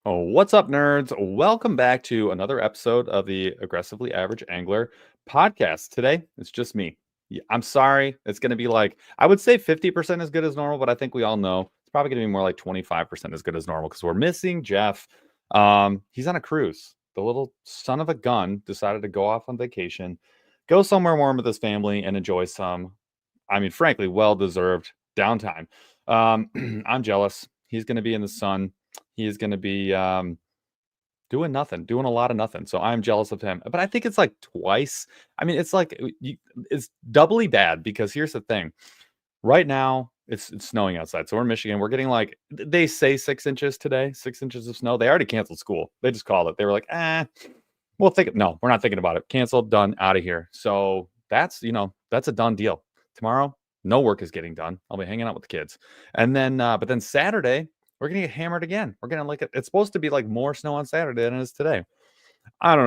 Oh, what's up, nerds? Welcome back to another episode of the Aggressively Average Angler podcast. Today, it's just me. I'm sorry. It's going to be like, I would say 50% as good as normal, but I think we all know it's probably going to be more like 25% as good as normal because we're missing Jeff. He's on a cruise. The little son of a gun decided to go off on vacation, go somewhere warm with his family, and enjoy some, frankly, well deserved downtime. I'm jealous. He's going to be in the sun. He's going to be doing nothing, doing a lot of nothing. So I'm jealous of him. But I think it's like twice. It's like it's doubly bad because here's the thing. Right now, it's snowing outside. So we're in Michigan. We're getting like they say 6 inches today, 6 inches of snow. They already canceled school. They just called it. They were like, we'll think. No, we're not thinking about it. Canceled, done, out of here. So that's a done deal. Tomorrow, no work is getting done. I'll be hanging out with the kids. And then, but then Saturday, we're gonna get hammered again. We're gonna like it's supposed to be like more snow on Saturday than it is today. I don't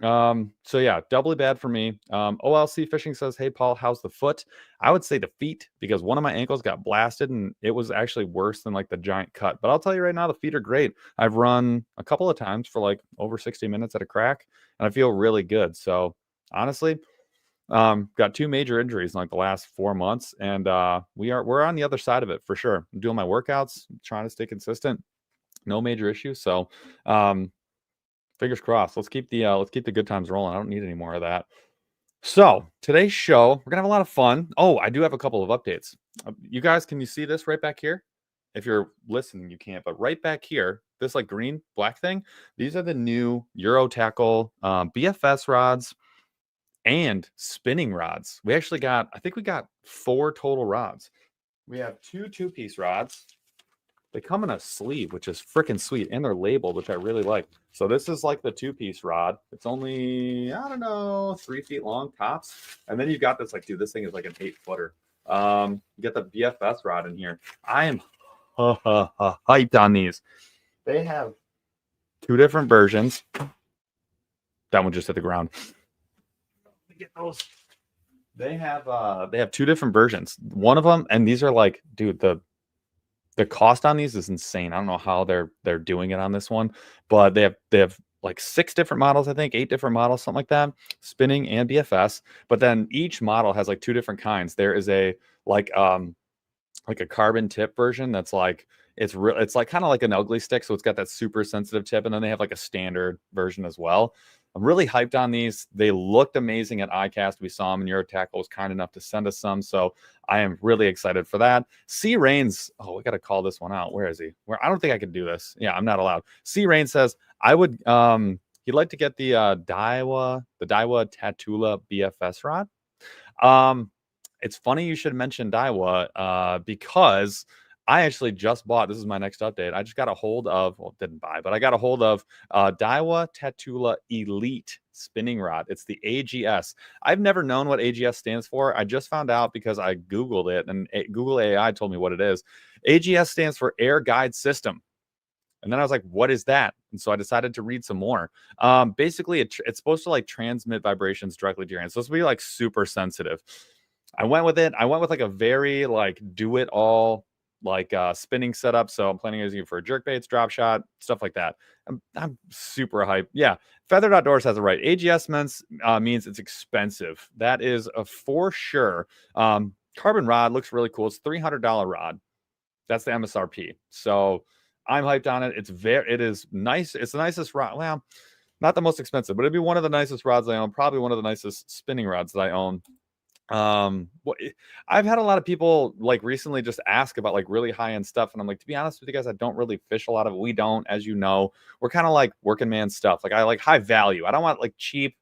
know. So yeah, doubly bad for me. OLC Fishing says, "Hey Paul, how's the foot?" I would say the feet because one of my ankles got blasted and it was actually worse than like the giant cut. But I'll tell you right now, the feet are great. I've run a couple of times for like over 60 minutes at a crack, and I feel really good. So honestly, got two major injuries in like the last 4 months, and we're on the other side of it for sure. I'm doing my workouts, trying to stay consistent, no major issues. So um, fingers crossed. Let's keep the good times rolling. I don't need any more of that. So today's show, we're gonna have a lot of fun. Oh, I do have a couple of updates. You guys, can you see this right back here? If you're listening, you can't, but right back here, this like green black thing, these are the new Euro Tackle BFS rods and spinning rods. I think we got 4 total rods. We have two-piece rods. They come in a sleeve, which is freaking sweet, and they're labeled, which I really like. So this is like the two-piece rod. It's only, I don't know, 3 feet long tops. And then you've got this, like, dude, this thing is like an 8-footer. You get the BFS rod in here. I am hyped on these. They have 2 different versions. That one just hit the ground. Get those. They have 2 different versions. One of them, and these are like, dude, the cost on these is insane. I don't know how they're doing it on this one, but they have like 6 different models, I think, 8 different models, something like that, spinning and BFS. But then each model has like 2 different kinds. There is a like a carbon tip version that's like it's like kind of like an ugly stick, so it's got that super sensitive tip, and then they have like a standard version as well. I'm really hyped on these. They looked amazing at ICAST. We saw them, and Eurotackle was kind enough to send us some, so I am really excited for that. C Rains, oh, we got to call this one out. Where is he? Where I don't think I can do this. Yeah, I'm not allowed. C Rain says I would he'd like to get the Daiwa Tatula BFS rod. It's funny you should mention Daiwa because I actually just bought. This is my next update. I just got a hold of, well, didn't buy, but I got a hold of Daiwa Tatula Elite spinning rod. It's the AGS. I've never known what AGS stands for. I just found out because I Googled it, and Google AI told me what it is. AGS stands for Air Guide System. And then I was like, what is that? And so I decided to read some more. Basically, it's supposed to like transmit vibrations directly to your hand. So it's supposed to be like super sensitive. I went with it. I went with like a very like do it all like spinning setup. So I'm planning on using it for jerk baits, drop shot, stuff like that. I'm super hyped. Yeah. Feathered Outdoors has it right. AGS means it's expensive. That is for sure. Carbon rod looks really cool. It's $300 rod. That's the MSRP. So I'm hyped on it. It is nice. It's the nicest rod. Well, not the most expensive, but it'd be one of the nicest rods I own. Probably one of the nicest spinning rods that I own. I've had a lot of people like recently just ask about like really high end stuff, and I'm like, to be honest with you guys, I don't really fish a lot of it. We don't, as you know, we're kind of like working man stuff. Like I like high value. I don't want like cheap.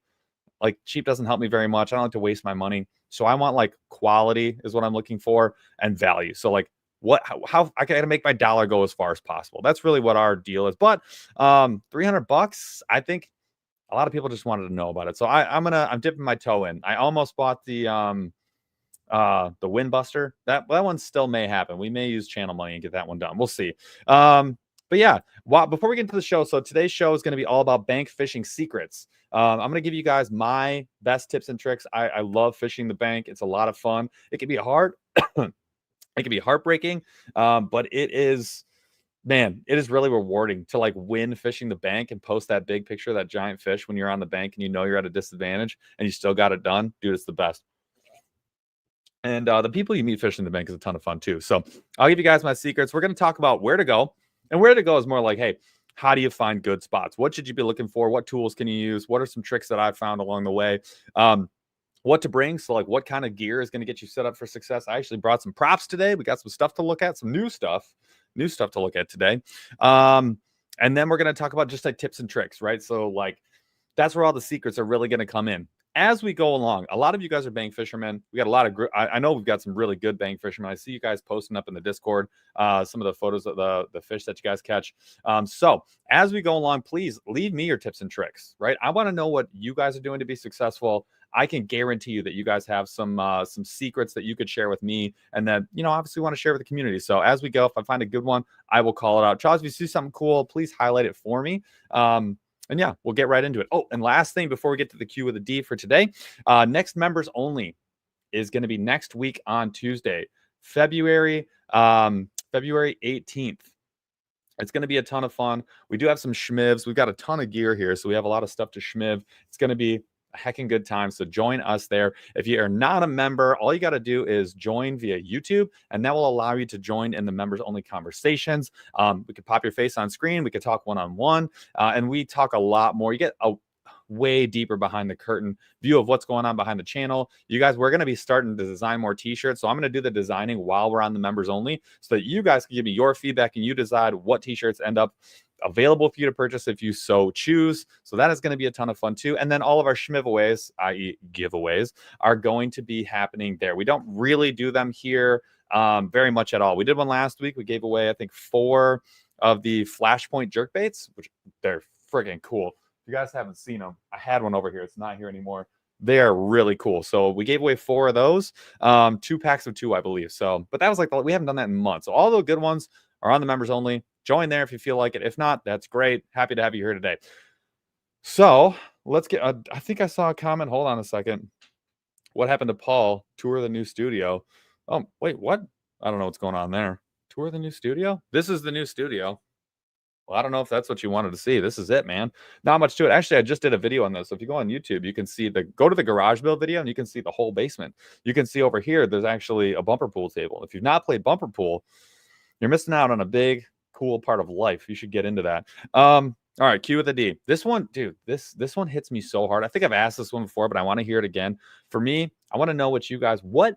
Like cheap doesn't help me very much. I don't like to waste my money, so I want like quality is what I'm looking for, and value. So like how I gotta make my dollar go as far as possible. That's really what our deal is. But $300, I think a lot of people just wanted to know about it. So I'm dipping my toe in. I almost bought the Windbuster. That one still may happen. We may use channel money and get that one done. We'll see. But yeah, before we get into the show, so today's show is going to be all about bank fishing secrets. I'm going to give you guys my best tips and tricks. I love fishing the bank. It's a lot of fun. It can be hard. It can be heartbreaking, but it is man, it is really rewarding to like win fishing the bank and post that big picture of that giant fish when you're on the bank and you know you're at a disadvantage and you still got it done. Dude, it's the best. And the people you meet fishing the bank is a ton of fun too. So I'll give you guys my secrets. We're going to talk about where to go. And where to go is more like, hey, how do you find good spots? What should you be looking for? What tools can you use? What are some tricks that I've found along the way? What to bring. So, like, what kind of gear is going to get you set up for success? I actually brought some props today. We got some stuff to look at, some new stuff to look at today. And then we're going to talk about just like tips and tricks, right? So, like, that's where all the secrets are really going to come in as we go along. A lot of you guys are bank fishermen. We got a lot of I know we've got some really good bank fishermen. I see you guys posting up in the Discord some of the photos of the fish that you guys catch. So as we go along, please leave me your tips and tricks, right? I want to know what you guys are doing to be successful. I can guarantee you that you guys have some secrets that you could share with me, and that, you know, obviously want to share with the community. So as we go, if I find a good one, I will call it out. Charles, if you see something cool, please highlight it for me. And yeah, we'll get right into it. Oh, and last thing before we get to the Q with the D for today, next members only is going to be next week on Tuesday, February 18th. It's going to be a ton of fun. We do have some schmivs. We've got a ton of gear here, so we have a lot of stuff to schmiv. It's going to be a heckin' good time. So join us there. If you are not a member, all you got to do is join via YouTube, and that will allow you to join in the members only conversations. We could pop your face on screen. We could talk one-on-one, and we talk a lot more. You get a way deeper behind the curtain view of what's going on behind the channel. You guys, we're going to be starting to design more t-shirts. So I'm going to do the designing while we're on the members only, so that you guys can give me your feedback and you decide what t-shirts end up available for you to purchase if you so choose. So that is going to be a ton of fun too. And then all of our schmivaways, i.e. giveaways, are going to be happening there. We don't really do them here very much at all. We did one last week. We gave away, I think, 4 of the Flashpoint jerkbaits, which they're freaking cool. If you guys haven't seen them, I had one over here. It's not here anymore. They're really cool. So we gave away 4 of those, 2 packs of 2, I believe. So, but that was like, we haven't done that in months. So all the good ones are on the members only. Join there if you feel like it. If not, that's great. Happy to have you here today. So let's get, I think I saw a comment. Hold on a second. What happened to Paul? Tour the new studio. Oh, wait, what? I don't know what's going on there. Tour the new studio? This is the new studio. Well, I don't know if that's what you wanted to see. This is it, man. Not much to it. Actually, I just did a video on this. So if you go on YouTube, you can see go to the garage build video and you can see the whole basement. You can see over here, there's actually a bumper pool table. If you've not played bumper pool, you're missing out on a big, cool part of life. You should get into that. All right, Q with the D. This one, dude, this one hits me so hard. I think I've asked this one before, but I want to hear it again. For me, I want to know what you guys, what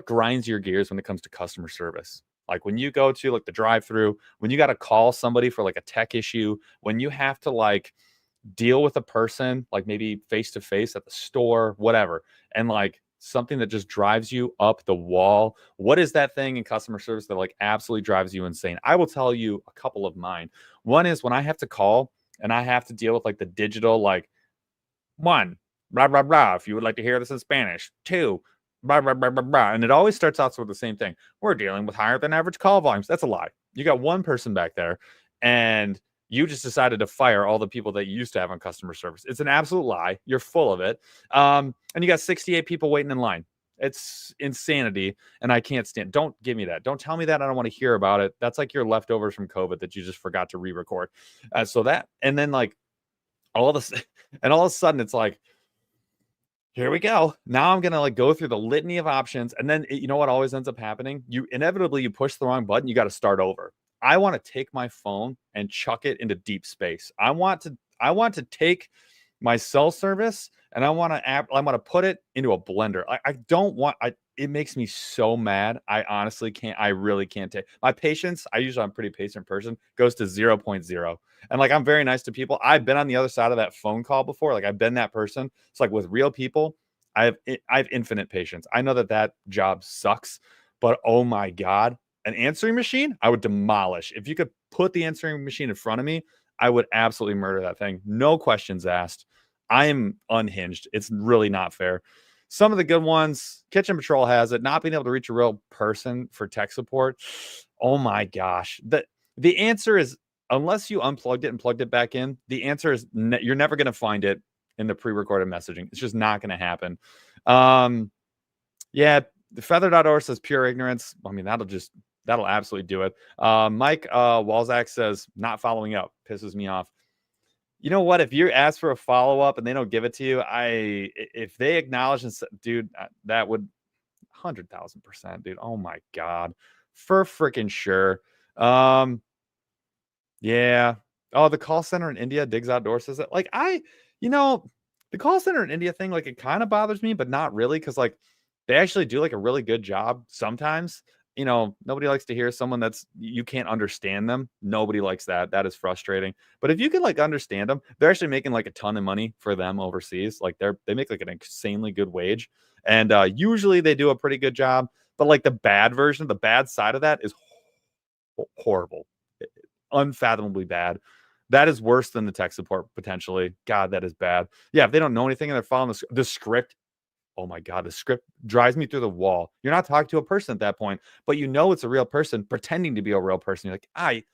grinds your gears when it comes to customer service? Like when you go to like the drive-through, when you got to call somebody for like a tech issue, when you have to like deal with a person, like maybe face to face at the store, whatever, and like something that just drives you up the wall. What is that thing in customer service that like absolutely drives you insane? I will tell you a couple of mine. One is when I have to call and I have to deal with like the digital, like 1, blah, blah, blah. If you would like to hear this in Spanish, 2, blah, blah, blah, blah, blah. And it always starts out with the same thing. We're dealing with higher than average call volumes. That's a lie. You got one person back there and you just decided to fire all the people that you used to have on customer service. It's an absolute lie. You're full of it. And you got 68 people waiting in line. It's insanity. And I can't stand. Don't give me that. Don't tell me that. I don't want to hear about it. That's like your leftovers from COVID that you just forgot to re-record. So that, and then like all of a sudden it's like, here we go. Now I'm going to like go through the litany of options. And then you know what always ends up happening? You push the wrong button. You got to start over. I want to take my phone and chuck it into deep space. I want to take my cell service and I want to put it into a blender. It makes me so mad. I honestly can't. I really can't take my patience. I'm a pretty patient person, goes to 0.0. And like, I'm very nice to people. I've been on the other side of that phone call before. Like I've been that person. It's like with real people, I have infinite patience. I know that job sucks, but oh my God, an answering machine, I would demolish. If you could put the answering machine in front of me, I would absolutely murder that thing. No questions asked. I am unhinged. It's really not fair. Some of the good ones, Kitchen Patrol has it. Not being able to reach a real person for tech support. Oh my gosh. The answer is, unless you unplugged it and plugged it back in, the answer is you're never going to find it in the pre-recorded messaging. It's just not going to happen. Yeah, the feather.org says pure ignorance. I mean, that'll just that'll absolutely do it. Mike Walzak says not following up pisses me off. You know what? If you ask for a follow up and they don't give it to you, if they acknowledge and say, dude, that would 100,000%, dude. Oh my god, for freaking sure. Yeah. Oh, the call center in India, Digs Outdoors says it. Like the call center in India thing, like it kind of bothers me, but not really, because like they actually do like a really good job sometimes. Nobody likes to hear someone that's you can't understand them. Nobody likes that. That is frustrating. But if you can like understand them, they're actually making like a ton of money for them overseas. Like they make like an insanely good wage. And usually they do a pretty good job. But like the bad version, the bad side of that is horrible, unfathomably bad. That is worse than the tech support potentially. God, that is bad. Yeah, if they don't know anything and they're following the script, oh my God, the script drives me through the wall. You're not talking to a person at that point, but you know it's a real person pretending to be a real person. You're like,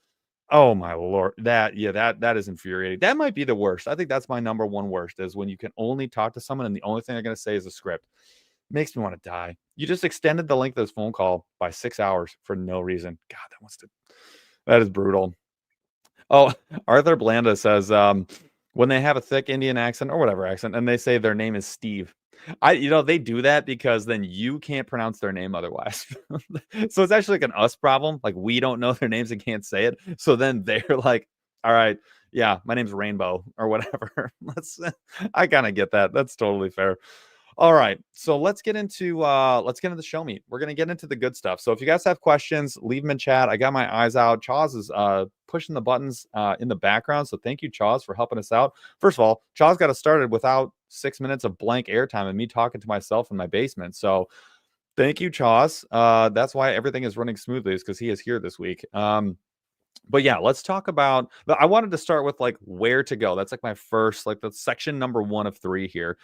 oh my Lord, that is infuriating. That might be the worst. I think that's my number one worst, is when you can only talk to someone and the only thing they're going to say is a script. Makes me want to die. You just extended the length of this phone call by 6 hours for no reason. God, that is brutal. Oh, Arthur Blanda says, when they have a thick Indian accent or whatever accent, and they say their name is Steve. They do that because then you can't pronounce their name otherwise. So it's actually like an us problem. Like we don't know their names and can't say it. So then they're like, all right, yeah, my name's Rainbow or whatever. I kind of get that. That's totally fair. All right, so let's get into the show meat. We're gonna get into the good stuff. So if you guys have questions, leave them in chat. I got my eyes out. Chaws is pushing the buttons in the background. So thank you, Chaws, for helping us out. First of all, Chaws got us started without 6 minutes of blank airtime and me talking to myself in my basement. So thank you, Chaws. That's why everything is running smoothly, is because he is here this week. But yeah, let's talk about. I wanted to start with like where to go. That's like my first, like that's section number 1 of 3 here.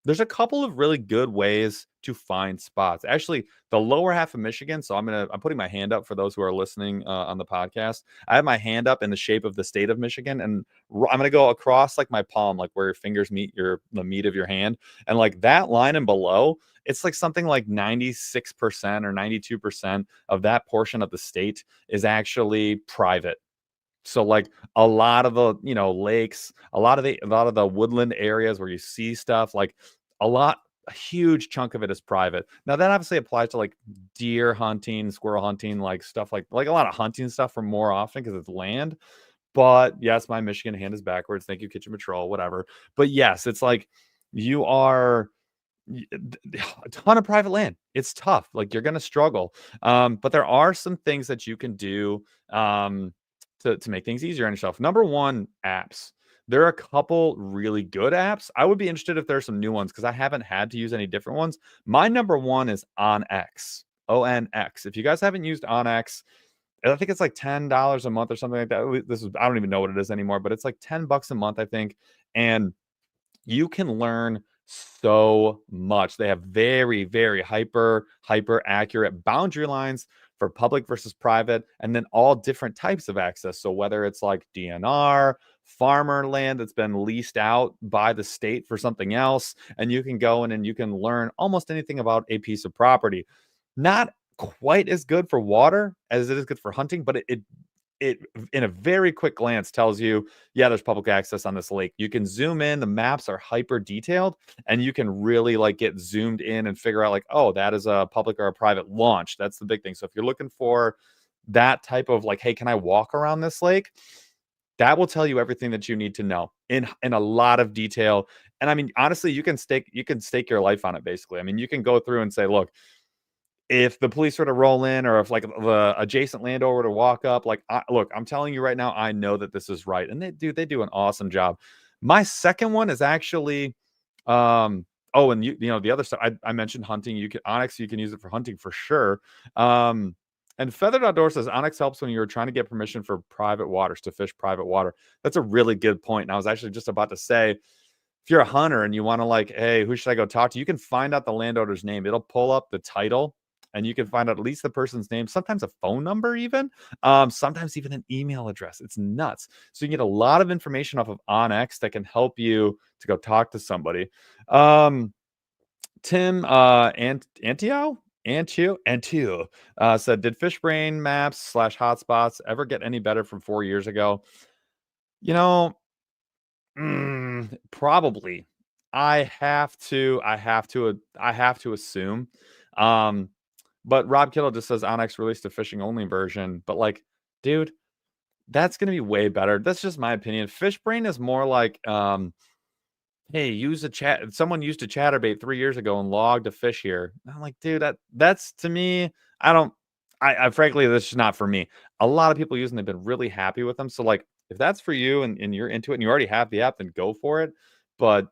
There's a couple of really good ways to find spots. Actually, the lower half of Michigan. So I'm putting my hand up for those who are listening on the podcast. I have my hand up in the shape of the state of Michigan, and I'm gonna go across like my palm, like where your fingers meet the meat of your hand, and like that line and below. It's like something like 96% or 92% of that portion of the state is actually private. So like a lot of the, lakes, a lot of the woodland areas where you see stuff, like a huge chunk of it is private. Now that obviously applies to like deer hunting, squirrel hunting, like stuff like a lot of hunting stuff for more often because it's land. But yes, my Michigan hand is backwards. Thank you, Kitchen Patrol, whatever. But yes, it's like you are a ton of private land. It's tough. Like you're going to struggle. But there are some things that you can do to make things easier on yourself. Number one, apps. There are a couple really good apps. I would be interested if there's some new ones because I haven't had to use any different ones. My number one is OnX. ONX. If you guys haven't used OnX, I think it's like $10 a month or something like that. I don't even know what it is anymore, but it's like $10 a month, I think. And you can learn so much. They have very, very hyper accurate boundary lines for public versus private, and then all different types of access. So whether it's like DNR, farmer land that's been leased out by the state for something else, and you can go in and you can learn almost anything about a piece of property. Not quite as good for water as it is good for hunting, but it in a very quick glance tells you, yeah, there's public access on this lake. You can zoom in, the maps are hyper detailed, and you can really like get zoomed in and figure out like, oh, that is a public or a private launch. That's the big thing. So if you're looking for that type of like, hey, can I walk around this lake? That will tell you everything that you need to know in a lot of detail. And I mean, honestly, you can stake your life on it, basically. I mean, you can go through and say, look, if the police were to roll in, or if like the adjacent landowner were to walk up, like, look, I'm telling you right now, I know that this is right. And they do an awesome job. My second one is actually, oh, and the other stuff I mentioned hunting. OnX, you can use it for hunting for sure. And Feathered Outdoor says OnX helps when you're trying to get permission for private waters to fish private water. That's a really good point. And I was actually just about to say, if you're a hunter and you want to like, hey, who should I go talk to? You can find out the landowner's name. It'll pull up the title and you can find out at least the person's name, sometimes a phone number even, sometimes even an email address. It's nuts. So you can get a lot of information off of OnX that can help you to go talk to somebody. Tim Antio And two said, did Fishbrain maps slash hotspots ever get any better from 4 years ago? You know, probably. I have to assume. Um, but Rob Kittle just says Onyx released a fishing only version. But like, dude, that's gonna be way better. That's just my opinion. Fishbrain is more like, hey, use a chat. Someone used a chatterbait 3 years ago and logged a fish here. I'm like, dude, that's to me. I don't. I frankly, that's just not for me. A lot of people using, they've been really happy with them. So like, if that's for you and you're into it and you already have the app, then go for it. But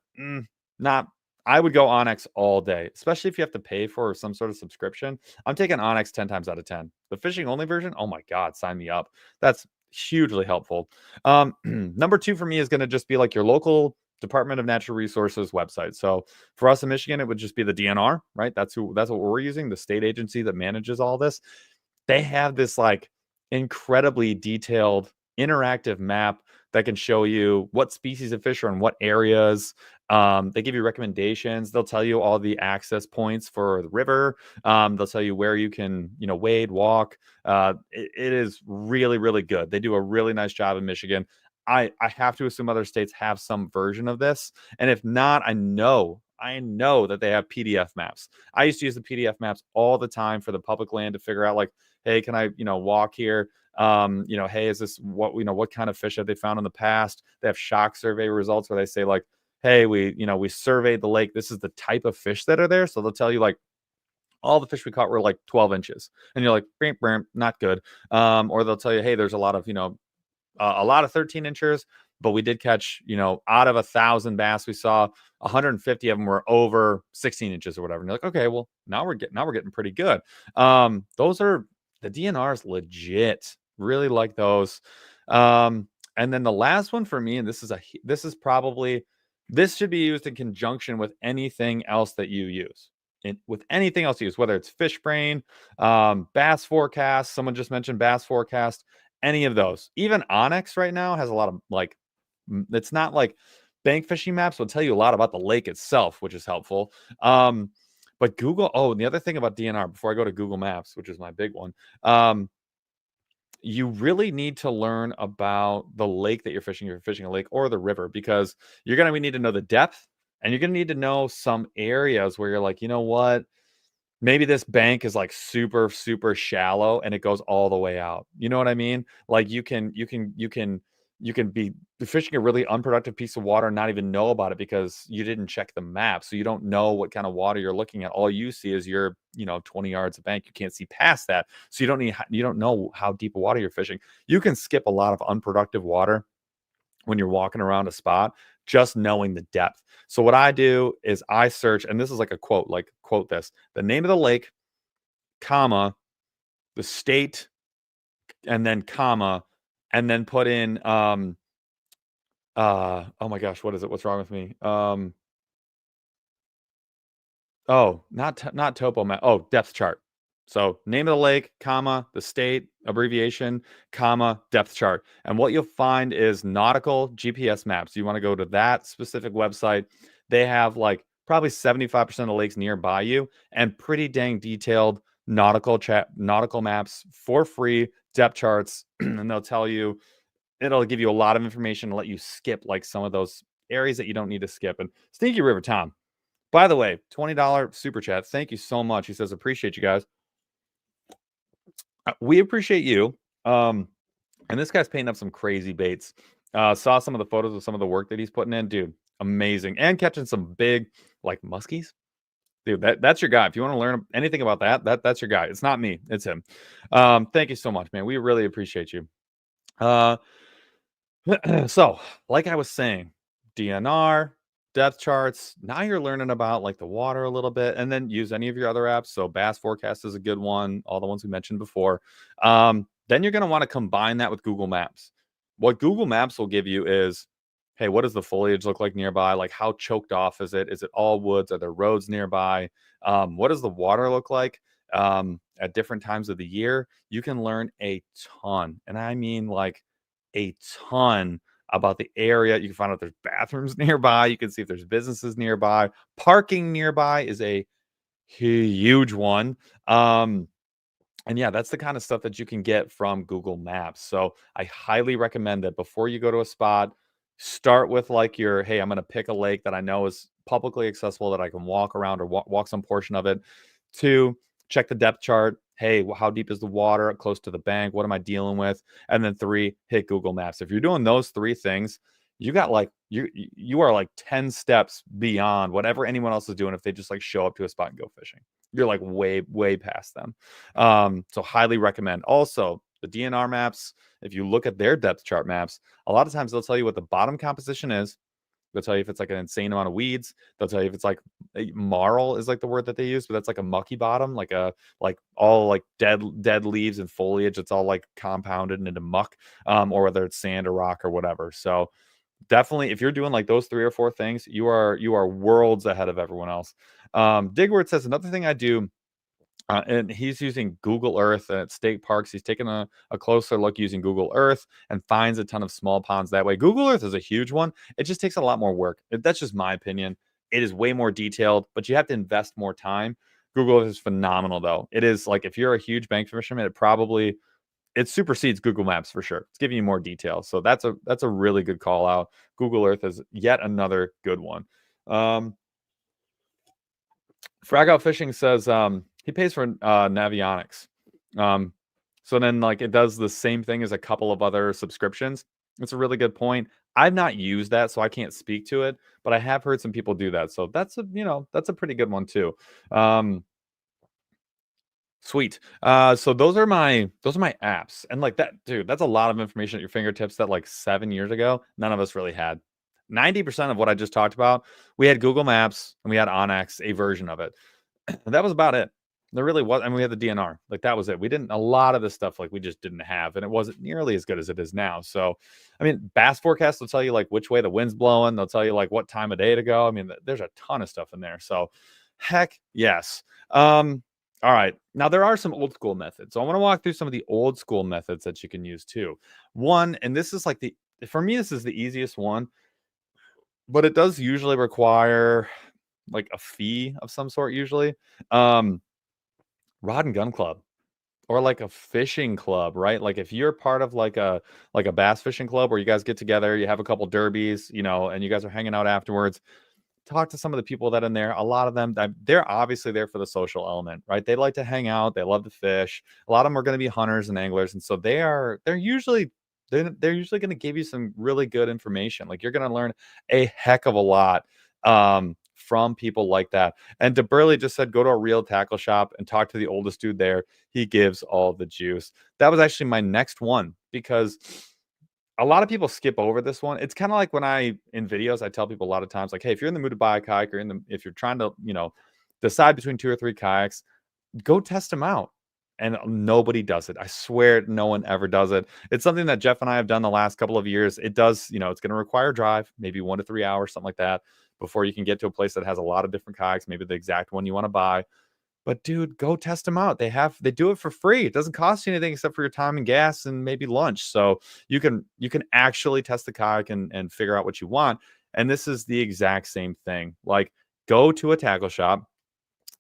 not. I would go Onyx all day, especially if you have to pay for some sort of subscription. I'm taking Onyx 10 times out of 10. The fishing only version, oh my god, sign me up. That's hugely helpful. Number two for me is going to just be like your local Department of Natural Resources website. So for us in Michigan, it would just be the DNR, right? That's what we're using, the state agency that manages all this. They have this like incredibly detailed interactive map that can show you what species of fish are in what areas. They give you recommendations. They'll tell you all the access points for the river. They'll tell you where you can, wade, walk. It is really, really good. They do a really nice job in Michigan. I have to assume other states have some version of this. And if not, I know that they have PDF maps. I used to use the PDF maps all the time for the public land to figure out like, hey, can I, walk here? Hey, is this what kind of fish have they found in the past? They have shock survey results where they say like, hey, we surveyed the lake. This is the type of fish that are there. So they'll tell you like all the fish we caught were like 12 inches. And you're like, "Bam, bam, not good." Or they'll tell you, hey, there's a lot of, a lot of 13 inchers, but we did catch, out of 1,000 bass we saw, 150 of them were over 16 inches or whatever. And you're like, okay, well, now we're getting pretty good. Those are the DNRs legit. Really like those. And then the last one for me, and this should be used in conjunction with anything else that you use. With anything else you use, whether it's Fishbrain, Bass Forecast, someone just mentioned Bass Forecast, any of those. Even Onyx right now has a lot of like, it's not like bank fishing maps will tell you a lot about the lake itself, which is helpful. But Google, and the other thing about DNR, before I go to Google Maps, which is my big one, you really need to learn about the lake that you're fishing. You're fishing a lake or the river, because you're going to need to know the depth, and you're going to need to know some areas where you're like, you know what? Maybe this bank is like super, super shallow and it goes all the way out. You know what I mean? Like you can be fishing a really unproductive piece of water and not even know about it because you didn't check the map. So you don't know what kind of water you're looking at. All you see is your, 20 yards of bank. You can't see past that. So you don't know how deep of water you're fishing. You can skip a lot of unproductive water when you're walking around a spot, just knowing the depth. So what I do is I search, and this is like a quote, like quote this, the name of the lake, comma, the state, and then comma, and then put in oh my gosh, what is it? What's wrong with me? Not topo map. Oh, depth chart. So name of the lake, comma, the state, abbreviation, comma, depth chart. And what you'll find is nautical GPS maps. You want to go to that specific website. They have like probably 75% of lakes nearby you and pretty dang detailed nautical maps for free, depth charts, and it'll give you a lot of information to let you skip like some of those areas that you don't need to skip. And Stinky River Tom, by the way, $20 super chat. Thank you so much. He says, appreciate you guys. We appreciate you. And this guy's painting up some crazy baits. Saw some of the photos of some of the work that he's putting in. Dude, amazing. And catching some big, like muskies. Dude, that's your guy. If you want to learn anything about that's your guy. It's not me. It's him. Thank you so much, man. We really appreciate you. So, like I was saying, DNR, depth charts. Now you're learning about like the water a little bit, and then use any of your other apps. So Bass Forecast is a good one. All the ones we mentioned before. Then you're going to want to combine that with Google Maps. What Google Maps will give you is, hey, what does the foliage look like nearby? Like how choked off is it? Is it all woods? Are there roads nearby? What does the water look like at different times of the year? You can learn a ton, and I mean like a ton about the area. You can find out there's bathrooms nearby. You can see if there's businesses nearby. Parking nearby is a huge one. Um, and yeah, that's the kind of stuff that you can get from Google Maps. So I highly recommend that before you go to a spot, start with like your, hey, I'm going to pick a lake that I know is publicly accessible that I can walk around or walk some portion of it. Two, check the depth chart. Hey, how deep is the water close to the bank? What am I dealing with? And then three, hit Google Maps. If you're doing those three things, you got like you are like 10 steps beyond whatever anyone else is doing if they just like show up to a spot and go fishing. You're like way past them. So highly recommend. Also, the DNR maps, if you look at their depth chart maps, a lot of times they'll tell you what the bottom composition is. They'll tell you if it's like an insane amount of weeds. They'll tell you if it's like marl is like the word that they use, but that's like a mucky bottom, like all like dead leaves and foliage. It's all like compounded into muck, or whether it's sand or rock or whatever. So definitely, if you're doing like those three or four things, you are worlds ahead of everyone else. Digward says another thing I do, and he's using Google Earth at state parks. He's taking a closer look using Google Earth and finds a ton of small ponds that way. Google Earth is a huge one. It just takes a lot more work. That's just my opinion. It is way more detailed, but you have to invest more time. Google Earth is phenomenal, though. It is like if you're a huge bank fisherman, it supersedes Google Maps for sure. It's giving you more detail. So that's a really good call out. Google Earth is yet another good one. Frag Out Fishing says he pays for Navionics. So then like it does the same thing as a couple of other subscriptions. It's a really good point. I've not used that, so I can't speak to it, but I have heard some people do that. So that's a pretty good one too. Sweet. So those are my apps. And like that, dude, that's a lot of information at your fingertips that like 7 years ago, none of us really had. 90% of what I just talked about, we had Google Maps and we had onX, a version of it. And that was about it. There really was, and we had the DNR. Like that was it. We didn't a lot of the stuff like we just didn't have, and it wasn't nearly as good as it is now. So, I mean, Bass Forecast will tell you like which way the wind's blowing. They'll tell you like what time of day to go. I mean, there's a ton of stuff in there. So, heck yes. All right. Now there are some old school methods. So I want to walk through some of the old school methods that you can use too. One, and this is like for me, this is the easiest one, but it does usually require like a fee of some sort usually. Um, Rod and gun club or like a fishing club, right? Like if you're part of like a bass fishing club where you guys get together, you have a couple derbies, and you guys are hanging out afterwards. Talk to some of the people that are in there. A lot of them, they're obviously there for the social element, right? They like to hang out. They love to fish. A lot of them are going to be hunters and anglers, and so they're usually going to give you some really good information. Like you're going to learn a heck of a lot from people like that. And DeBurley just said, go to a real tackle shop and talk to the oldest dude there. He gives all the juice. That was actually my next one because a lot of people skip over this one. It's kind of like when in videos, I tell people a lot of times, like, hey, if you're in the mood to buy a kayak or if you're trying to, decide between two or three kayaks, go test them out. And nobody does it. I swear no one ever does it. It's something that Jeff and I have done the last couple of years. It does, it's going to require drive, maybe 1 to 3 hours, something like that, before you can get to a place that has a lot of different kayaks, maybe the exact one you want to buy. But dude, go test them out. They do it for free. It doesn't cost you anything except for your time and gas and maybe lunch. So you can actually test the kayak and figure out what you want. And this is the exact same thing. Like go to a tackle shop,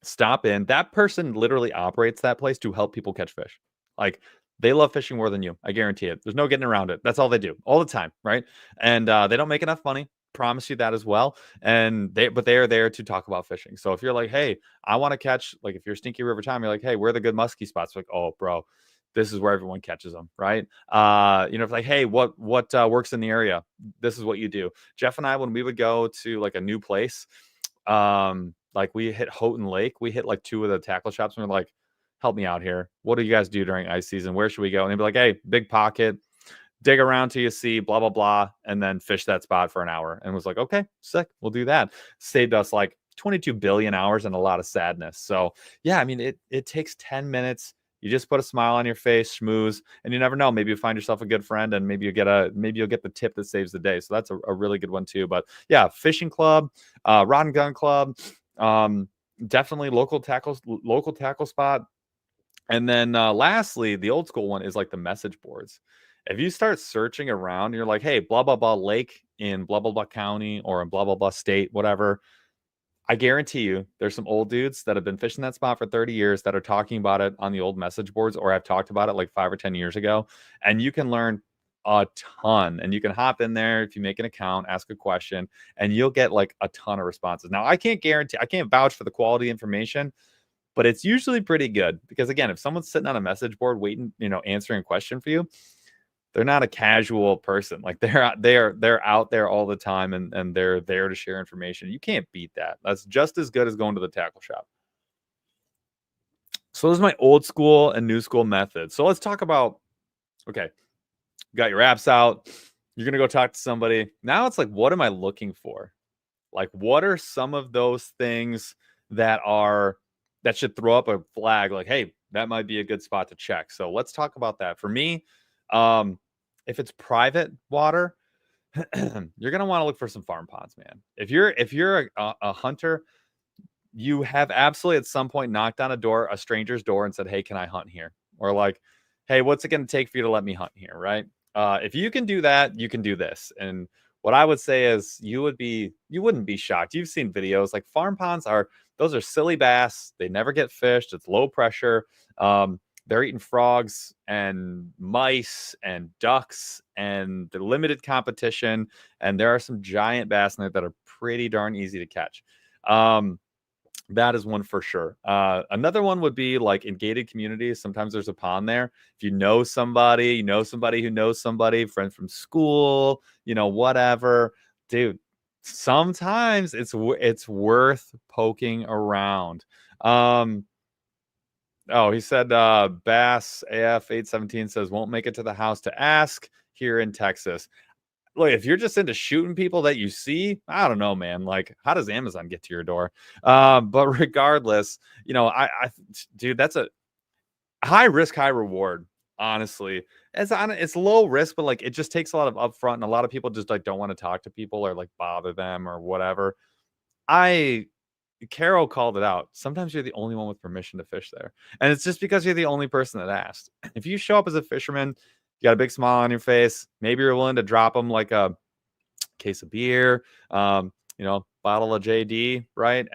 stop in. That person literally operates that place to help people catch fish. Like they love fishing more than you. I guarantee it. There's no getting around it. That's all they do all the time, right? And they don't make enough money. Promise you that as well. But they are there to talk about fishing. So if you're like, hey, I want to catch, like if you're Stinky River Time, you're like, hey, where are the good musky spots? Like, oh, bro, this is where everyone catches them, right? It's like, hey, what works in the area? This is what you do. Jeff and I, when we would go to like a new place, like we hit Houghton Lake, we hit like 2 of the tackle shops, and we're like, help me out here. What do you guys do during ice season? Where should we go? And they'd be like, hey, big pocket, dig around till you see blah, blah, blah, and then fish that spot for an hour. And was like, okay, sick. We'll do that. Saved us like 22 billion hours and a lot of sadness. So yeah, I mean, it takes 10 minutes. You just put a smile on your face, schmooze, and you never know. Maybe you find yourself a good friend, and maybe you'll get the tip that saves the day. So that's a really good one too. But yeah, fishing club, rod and gun club, definitely local tackle spot. And then lastly, the old school one is like the message boards. If you start searching around, you're like, hey, blah, blah, blah lake in blah, blah, blah county or in blah, blah, blah state, whatever. I guarantee you there's some old dudes that have been fishing that spot for 30 years that are talking about it on the old message boards, or I've talked about it like 5 or 10 years ago. And you can learn a ton, and you can hop in there if you make an account, ask a question, and you'll get like a ton of responses. Now, I can't vouch for the quality information, but it's usually pretty good because again, if someone's sitting on a message board waiting, answering a question for you, they're not a casual person. Like they're out there all the time, and they're there to share information. You can't beat that. That's just as good as going to the tackle shop. So those are my old school and new school methods. So let's talk about, okay, you got your apps out. You're going to go talk to somebody. Now it's like, what am I looking for? Like, what are some of those things that should throw up a flag? Like, hey, that might be a good spot to check. So let's talk about that. For me, if it's private water, you're gonna want to look for some farm ponds, man. If you're a hunter, you have absolutely at some point knocked on a stranger's door, and said, "Hey, can I hunt here?" Or like, "Hey, what's it gonna take for you to let me hunt here?" Right? If you can do that, you can do this. And what I would say is, you wouldn't be shocked. You've seen videos like farm ponds those are silly bass. They never get fished. It's low pressure. They're eating frogs and mice and ducks, and they're limited competition. And there are some giant bass in there that are pretty darn easy to catch. That is one for sure. Another one would be like in gated communities. Sometimes there's a pond there. If you know somebody who knows somebody, friend from school, whatever, dude. Sometimes it's worth poking around. Oh, he said Bass AF 817 says won't make it to the house to ask here in Texas. Look, if you're just into shooting people that you see, I don't know, man. Like, how does Amazon get to your door? But regardless, dude, that's a high risk, high reward. Honestly, it's low risk, but like it just takes a lot of upfront, and a lot of people just like don't want to talk to people or like bother them or whatever. Carol called it out. Sometimes you're the only one with permission to fish there. And it's just because you're the only person that asked. If you show up as a fisherman, you got a big smile on your face, maybe you're willing to drop them like a case of beer, bottle of JD, right?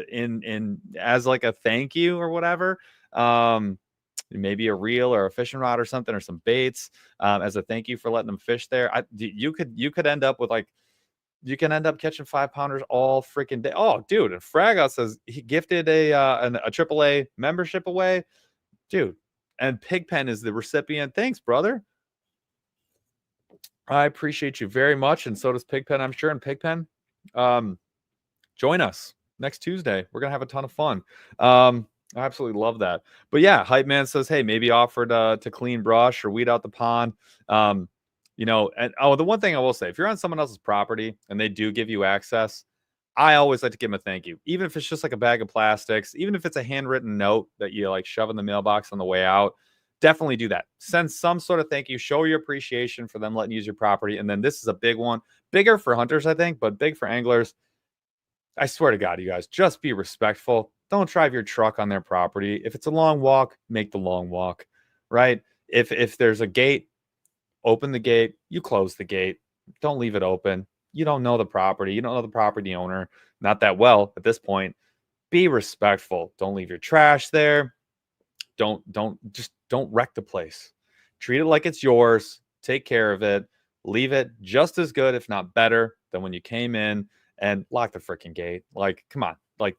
In as like a thank you or whatever. Maybe a reel or a fishing rod or something, or some baits, as a thank you for letting them fish there. You could end up with like, you can end up catching 5-pounders all freaking day. Oh, dude. And Fragout says he gifted a AAA membership away. Dude. And Pigpen is the recipient. Thanks, brother. I appreciate you very much. And so does Pigpen, I'm sure. And Pigpen, join us next Tuesday. We're going to have a ton of fun. I absolutely love that. But yeah, Hype Man says, hey, maybe offered to clean brush or weed out the pond. And the one thing I will say, if you're on someone else's property and they do give you access, I always like to give them a thank you, even if it's just like a bag of plastics, even if it's a handwritten note that you like shove in the mailbox on the way out. Definitely do that. Send some sort of thank you, show your appreciation for them letting you use your property. And then this is a big one, bigger for hunters, I think, but big for anglers. I swear to God, you guys, just be respectful. Don't drive your truck on their property. If it's a long walk, make the long walk, right? If there's a gate, open the gate, you close the gate. Don't leave it open. You don't know the property. You don't know the property owner, not that well at this point. Be respectful. Don't leave your trash there. Don't wreck the place. Treat it like it's yours. Take care of it. Leave it just as good, if not better, than when you came in, and lock the freaking gate. Like, come on. Like,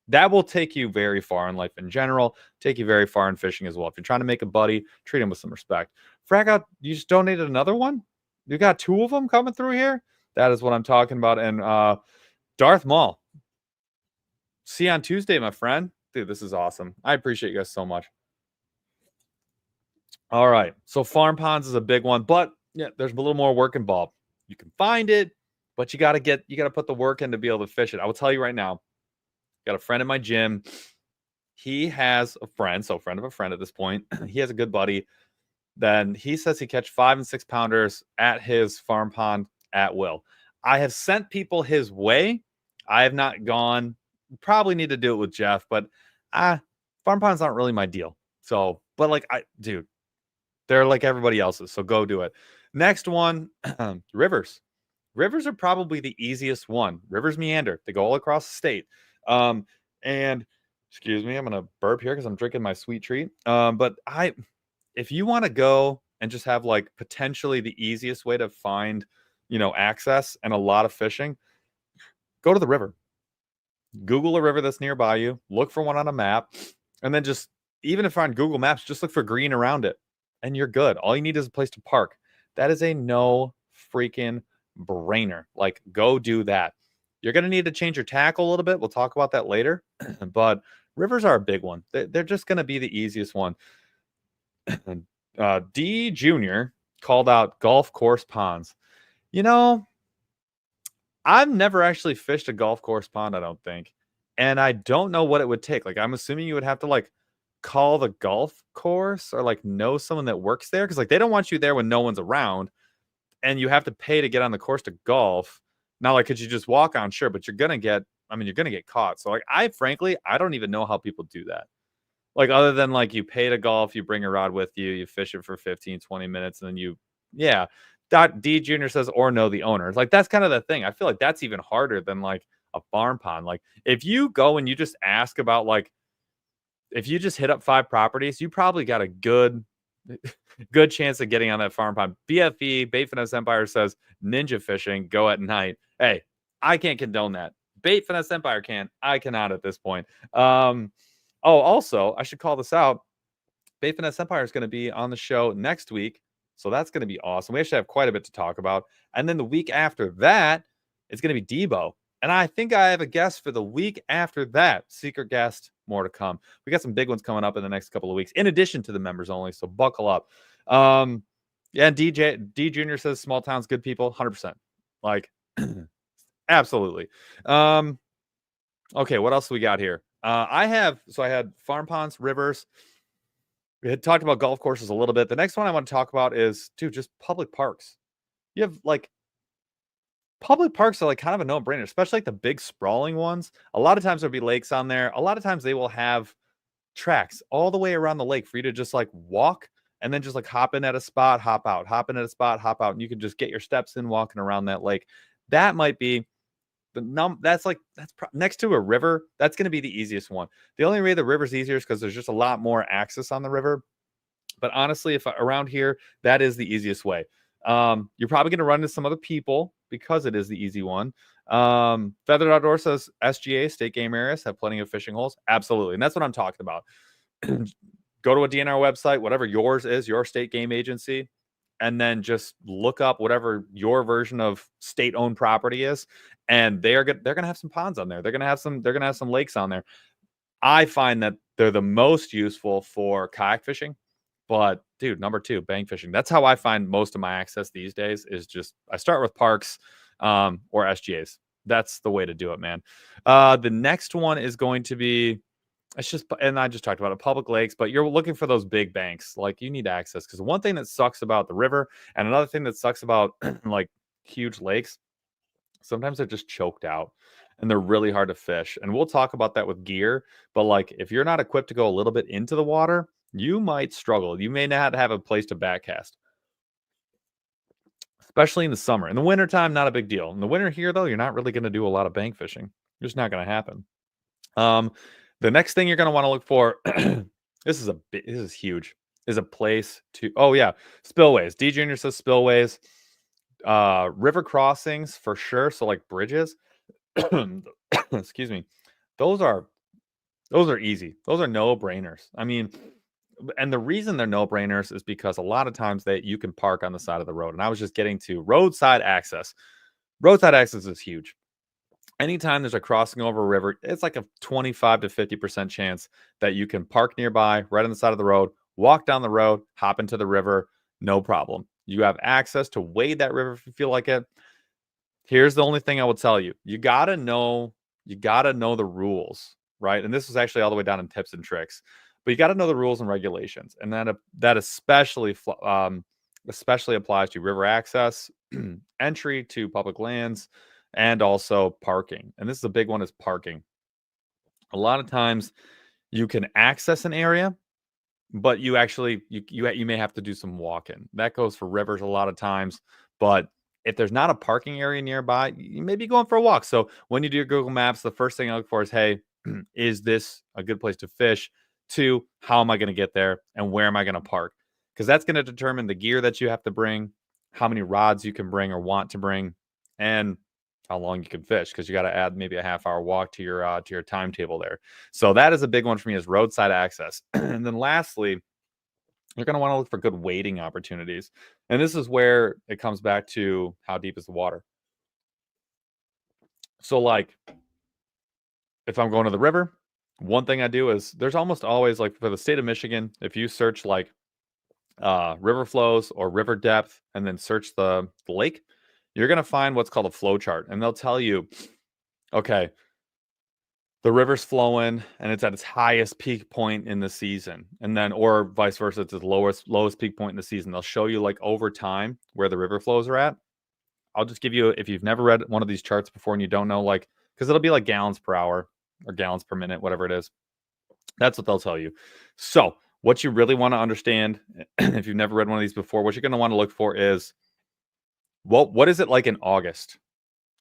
that will take you very far in life in general, take you very far in fishing as well. If you're trying to make a buddy, treat him with some respect. Fragout, you just donated another one? You got 2 of them coming through here? That is what I'm talking about. And Darth Maul, see you on Tuesday, my friend. Dude, this is awesome. I appreciate you guys so much. All right. So farm ponds is a big one, but yeah, there's a little more work involved. You can find it, but you got to put the work in to be able to fish it. I will tell you right now, got a friend in my gym. He has a friend, so friend of a friend at this point. He has a good buddy. Then he says he catch 5 and 6 pounders at his farm pond at will. I have sent people his way. I have not gone. Probably need to do it with Jeff, but farm ponds aren't really my deal. So, but like, dude, they're like everybody else's. So go do it. Next one, rivers. Rivers are probably the easiest one. Rivers meander. They go all across the state. And excuse me, I'm gonna burp here because I'm drinking my sweet treat. If you want to go and just have like potentially the easiest way to find, access and a lot of fishing, go to the river. Google a river that's nearby you, look for one on a map, and then just, even if on Google Maps, just look for green around it, and you're good. All you need is a place to park. That is a no freaking brainer. Like, go do that. You're going to need to change your tackle a little bit. We'll talk about that later. But rivers are a big one. They're just going to be the easiest one. D Jr. called out golf course ponds. You know, I've never actually fished a golf course pond, I don't think. And I don't know what it would take. Like, I'm assuming you would have to like call the golf course or like know someone that works there. Cause like they don't want you there when no one's around and you have to pay to get on the course to golf. Now, like, could you just walk on? Sure, but you're gonna get caught. So like I don't even know how people do that. Like, other than like you pay to golf, you bring a rod with you, you fish it for 15, 20 minutes, and then yeah. D Junior says, or know the owner. Like, that's kind of the thing. I feel like that's even harder than like a farm pond. Like, if you go and you just ask about like, if you just hit up 5 properties, you probably got a good chance of getting on that farm pond. BFE, Bait Finesse Empire says, ninja fishing, go at night. Hey, I can't condone that. Bait Finesse Empire can. I cannot at this point. Also, I should call this out. Bait Finesse Empire is going to be on the show next week. So that's going to be awesome. We actually have quite a bit to talk about. And then the week after that, it's going to be Debo. And I think I have a guest for the week after that. Secret guest, more to come. We got some big ones coming up in the next couple of weeks, in addition to the members only. So buckle up. Yeah, D Junior says small towns, good people, 100%. Like, absolutely. Okay, what else we got here? I had farm ponds, rivers. We had talked about golf courses a little bit. The next one I want to talk about is, just public parks. You have like public parks are like kind of a no-brainer, especially like the big sprawling ones. A lot of times there'll be lakes on there. A lot of times they will have tracks all the way around the lake for you to just like walk and then just like hop in at a spot, hop out, hop in at a spot, hop out, and you can just get your steps in walking around that lake. That might be next to a river. That's going to be the easiest one. The only way the river's easier is because there's just a lot more access on the river. But honestly, if around here, that is the easiest way. You're probably going to run into some other people because it is the easy one. Feathered Outdoor says SGA, state game areas, have plenty of fishing holes. Absolutely. And that's what I'm talking about. Go to a DNR website, whatever yours is, your state game agency, and then just look up whatever your version of state-owned property is, and they're gonna have some ponds on there. They're gonna have some lakes on there. I find that they're the most useful for kayak fishing. But dude, number 2, bank fishing. That's how I find most of my access these days, is just I start with parks or SGAs. That's the way to do it, man. The next one is going to be, and I just talked about it, public lakes, but you're looking for those big banks. Like, you need access, because one thing that sucks about the river and another thing that sucks about like huge lakes, sometimes they're just choked out and they're really hard to fish. And we'll talk about that with gear, but like if you're not equipped to go a little bit into the water, you might struggle. You may not have a place to backcast, especially in the summer. In the wintertime, not a big deal. In the winter here, though, you're not really going to do a lot of bank fishing. It's just not going to happen. The next thing you're going to want to look for, this is huge, is a place to, spillways. D Junior says spillways, river crossings for sure. So like bridges, excuse me. Those are easy. Those are no brainers. I mean, and the reason they're no brainers is because a lot of times that you can park on the side of the road. And I was just getting to roadside access. Roadside access is huge. Anytime there's a crossing over a river, it's like a 25 to 50% chance that you can park nearby, right on the side of the road, walk down the road, hop into the river, no problem. You have access to wade that river if you feel like it. Here's the only thing I will tell you. You gotta know the rules, right? And this is actually all the way down in tips and tricks. But you got to know the rules and regulations, and that especially applies to river access, entry to public lands, and also parking. And this is a big one: is parking. A lot of times, you can access an area, but you may have to do some walking. That goes for rivers a lot of times, but if there's not a parking area nearby, you may be going for a walk. So when you do your Google Maps, the first thing I look for is, hey, is this a good place to fish? 2, how am I going to get there? And where am I going to park? Because that's going to determine the gear that you have to bring, how many rods you can bring or want to bring, and how long you can fish. Because you got to add maybe a half-hour walk to your timetable there. So that is a big one for me, is roadside access. And then lastly, you're going to want to look for good wading opportunities. And this is where it comes back to how deep is the water. So like if I'm going to the river, one thing I do is there's almost always, like for the state of Michigan, if you search like river flows or river depth and then search the lake, you're going to find what's called a flow chart. And they'll tell you, okay, the river's flowing and it's at its highest peak point in the season. And then, or vice versa, it's its lowest peak point in the season. They'll show you like over time where the river flows are at. I'll just give you, if you've never read one of these charts before and you don't know, like, because it'll be like gallons per hour or gallons per minute, whatever it is. That's what they'll tell you. So what you really want to understand, if you've never read one of these before, what you're going to want to look for is, well, what is it like in August?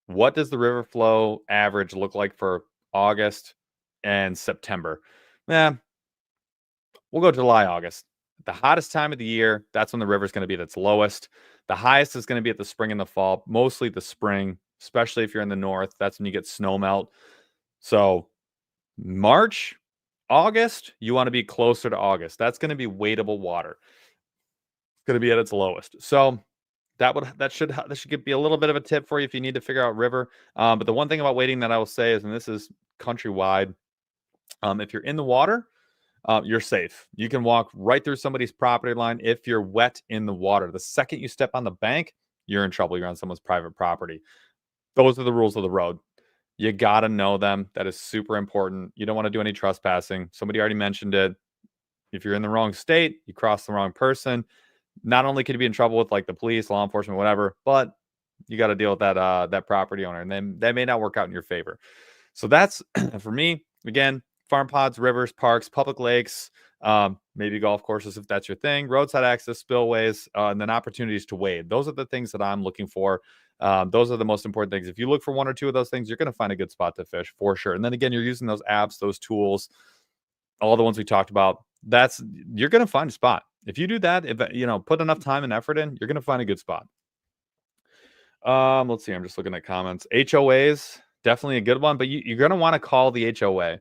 What does the river flow average look like for August and September? We'll go July, August. The hottest time of the year, that's when the river's going to be at its lowest. The highest is going to be at the spring and the fall, mostly the spring, especially if you're in the north. That's when you get snow melt. So March, August, you want to be closer to August. That's going to be wadable water. It's going to be at its lowest. So that should be a little bit of a tip for you if you need to figure out river. But the one thing about wading that I will say is, and this is countrywide, if you're in the water, you're safe. You can walk right through somebody's property line if you're wet in the water. The second you step on the bank, you're in trouble. You're on someone's private property. Those are the rules of the road. You got to know them. That is super important. You don't want to do any trespassing. Somebody already mentioned it. If you're in the wrong state, you cross the wrong person. Not only could you be in trouble with like the police, law enforcement, whatever, but you got to deal with that property owner, and then that may not work out in your favor. So that's for me. Again, farm pods, rivers, parks, public lakes, maybe golf courses if that's your thing, roadside access, spillways, and then opportunities to wade. Those are the things that I'm looking for. Those are the most important things. If you look for one or two of those things, you're going to find a good spot to fish for sure. And then again, you're using those apps, those tools, all the ones we talked about. You're going to find a spot. If you do that, if put enough time and effort in, you're going to find a good spot. Let's see. I'm just looking at comments. HOAs, definitely a good one, but you're going to want to call the HOA.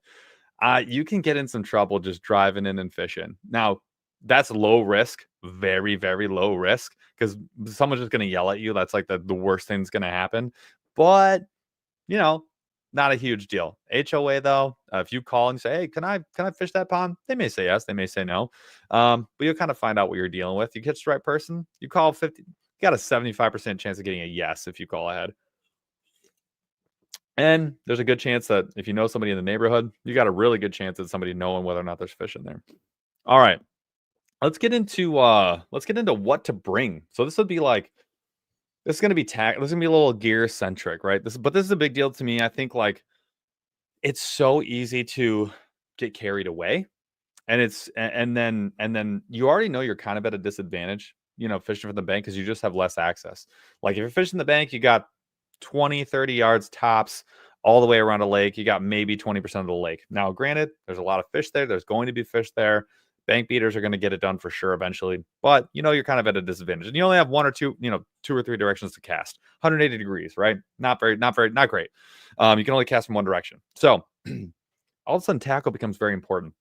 You can get in some trouble just driving in and fishing. Now, that's low risk, very, very low risk, because someone's just going to yell at you. That's like the worst thing that's going to happen. But, not a huge deal. HOA, though, if you call and say, hey, can I fish that pond? They may say yes. They may say no. But you'll kind of find out what you're dealing with. You catch the right person, you call 50. You got a 75% chance of getting a yes if you call ahead. And there's a good chance that if you know somebody in the neighborhood, you got a really good chance of somebody knowing whether or not there's fish in there. All right. Let's get into what to bring. So this is going to be this is going to be a little gear centric, right? This is a big deal to me. I think like it's so easy to get carried away. And then you already know you're kind of at a disadvantage, fishing from the bank, because you just have less access. Like if you're fishing the bank, you got 20, 30 yards tops all the way around a lake. You got maybe 20% of the lake. Now, granted, there's a lot of fish there. There's going to be fish there. Bank beaters are going to get it done for sure eventually. But, you're kind of at a disadvantage. And you only have one or two, two or three directions to cast. 180 degrees, right? Not great. You can only cast from one direction. So all of a sudden, tackle becomes very important.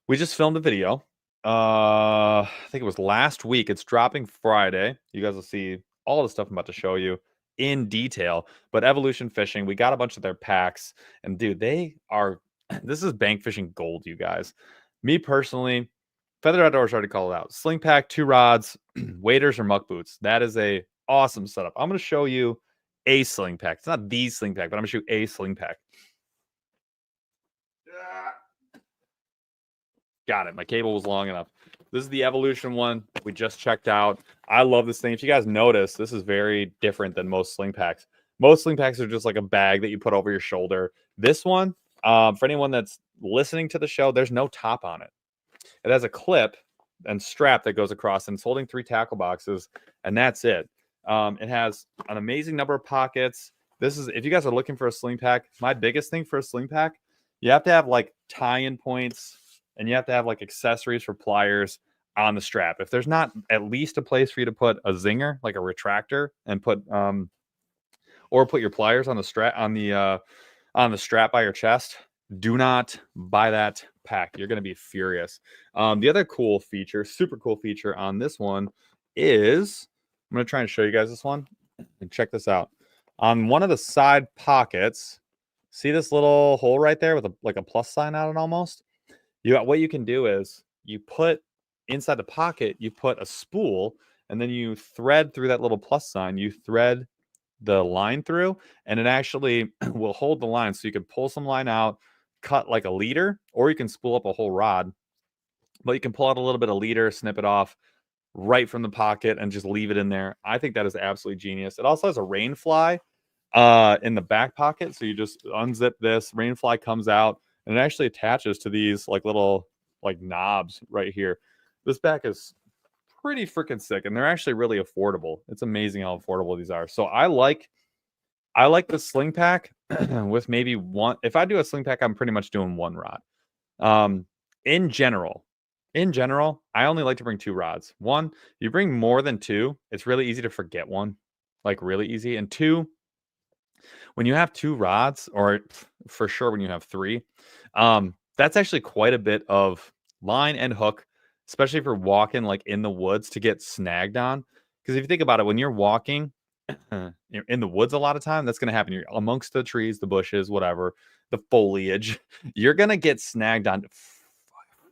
We just filmed a video. I think it was last week. It's dropping Friday. You guys will see all the stuff I'm about to show you in detail. But Evolution Fishing, we got a bunch of their packs, and dude, this is bank fishing gold, you guys. Me personally, Feathered Outdoors already called it out. Sling pack, 2 rods, waders or muck boots. That is a awesome setup. I'm going to show you a sling pack. It's not the sling pack, but I'm going to show you a sling pack. Got it. My cable was long enough. This is the Evolution one we just checked out. I love this thing. If you guys notice, this is very different than most sling packs. Most sling packs are just like a bag that you put over your shoulder. This one, for anyone that's listening to the show, there's no top on it. It has a clip and strap that goes across, and it's holding 3 tackle boxes, and that's it. It has an amazing number of pockets. This is, if you guys are looking for a sling pack, my biggest thing for a sling pack, you have to have like tie-in points and you have to have like accessories for pliers on the strap. If there's not at least a place for you to put a zinger, like a retractor, and put or put your pliers on the strap by your chest, do not buy that pack. You're going to be furious. The other cool feature, super cool feature on this one is, I'm going to try and show you guys this one. And check this out. On one of the side pockets, see this little hole right there with like a plus sign out it almost? What you can do is you put inside the pocket, you put a spool, and then you thread through that little plus sign. You thread the line through, and it actually will hold the line. So you can pull some line out, cut like a leader, or you can spool up a whole rod. But you can pull out a little bit of leader, snip it off right from the pocket, and just leave it in there. I think that is absolutely genius. It also has a rain fly in the back pocket. So you just unzip this, rain fly comes out, and it actually attaches to these like little like knobs right here. This back is pretty freaking sick, and they're actually really affordable. It's amazing how affordable these are. So I like the sling pack with maybe one. If I do a sling pack, I'm pretty much doing one rod. In general, I only like to bring 2 rods. One, you bring more than 2, it's really easy to forget one, like really easy. And 2, when you have 2 rods, or for sure when you have 3, that's actually quite a bit of line and hook, especially if you're walking like in the woods to get snagged on. Because if you think about it, when you're walking in the woods, a lot of time that's going to happen. You're amongst the trees, the bushes, whatever, the foliage. You're going to get snagged on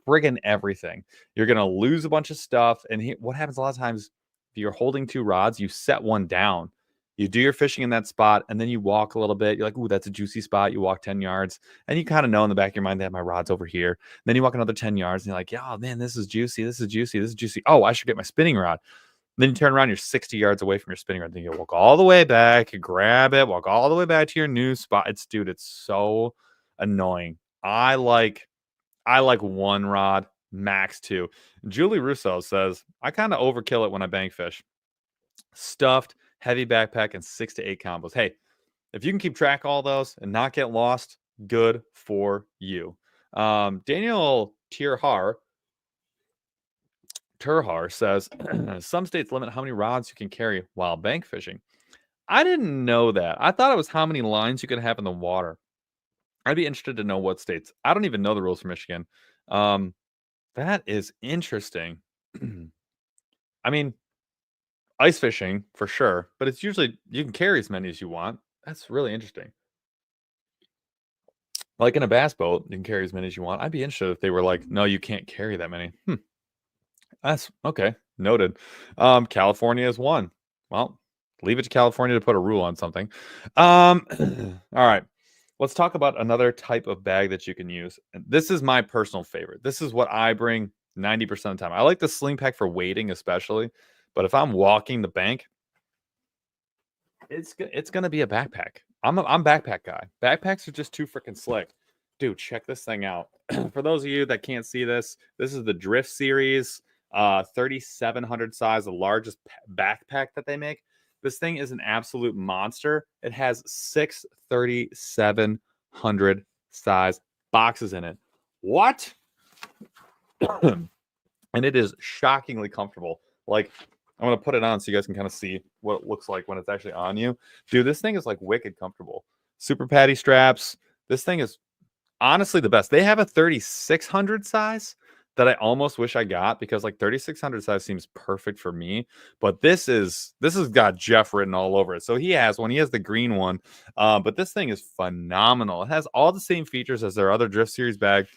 friggin' everything. You're going to lose a bunch of stuff. And what happens a lot of times, if you're holding 2 rods, you set one down. You do your fishing in that spot, and then you walk a little bit. You're like, ooh, that's a juicy spot. You walk 10 yards, and you kind of know in the back of your mind that my rod's over here. Then you walk another 10 yards, and you're like, yeah, oh, man, this is juicy. This is juicy. This is juicy. Oh, I should get my spinning rod. Then you turn around, you're 60 yards away from your spinning rod. Then you walk all the way back, you grab it, walk all the way back to your new spot. It's so annoying. I like one rod, max 2. Julie Russo says, I kind of overkill it when I bank fish. Stuffed, heavy backpack, and 6 to 8 combos. Hey, if you can keep track of all those and not get lost, good for you. Daniel Turhar says, some states limit how many rods you can carry while bank fishing. I didn't know that. I thought it was how many lines you could have in the water. I'd be interested to know what states. I don't even know the rules for Michigan. That is interesting. I mean, ice fishing for sure, but it's usually you can carry as many as you want. That's really interesting. Like in a bass boat, you can carry as many as you want. I'd be interested if they were like, no, you can't carry that many. That's okay. Noted. California is one. Well, leave it to California to put a rule on something. All right. Let's talk about another type of bag that you can use. And this is my personal favorite. This is what I bring 90% of the time. I like the sling pack for wading, especially. But if I'm walking the bank, it's going to be a backpack. I'm backpack guy. Backpacks are just too freaking slick. Dude, check this thing out. For those of you that can't see this, this is the Drift Series 3700 size, the largest backpack that they make. This thing is an absolute monster. It has 6 3700 size boxes in it. What? And it is shockingly comfortable. Like, I'm going to put it on so you guys can kind of see what it looks like when it's actually on you. Dude, this thing is like wicked comfortable. Super patty straps. This thing is honestly the best. They have a 3600 size that I almost wish I got because like 3600 size seems perfect for me. But this has got Jeff written all over it. So he has one. He has the green one. But this thing is phenomenal. It has all the same features as their other Drift Series bag.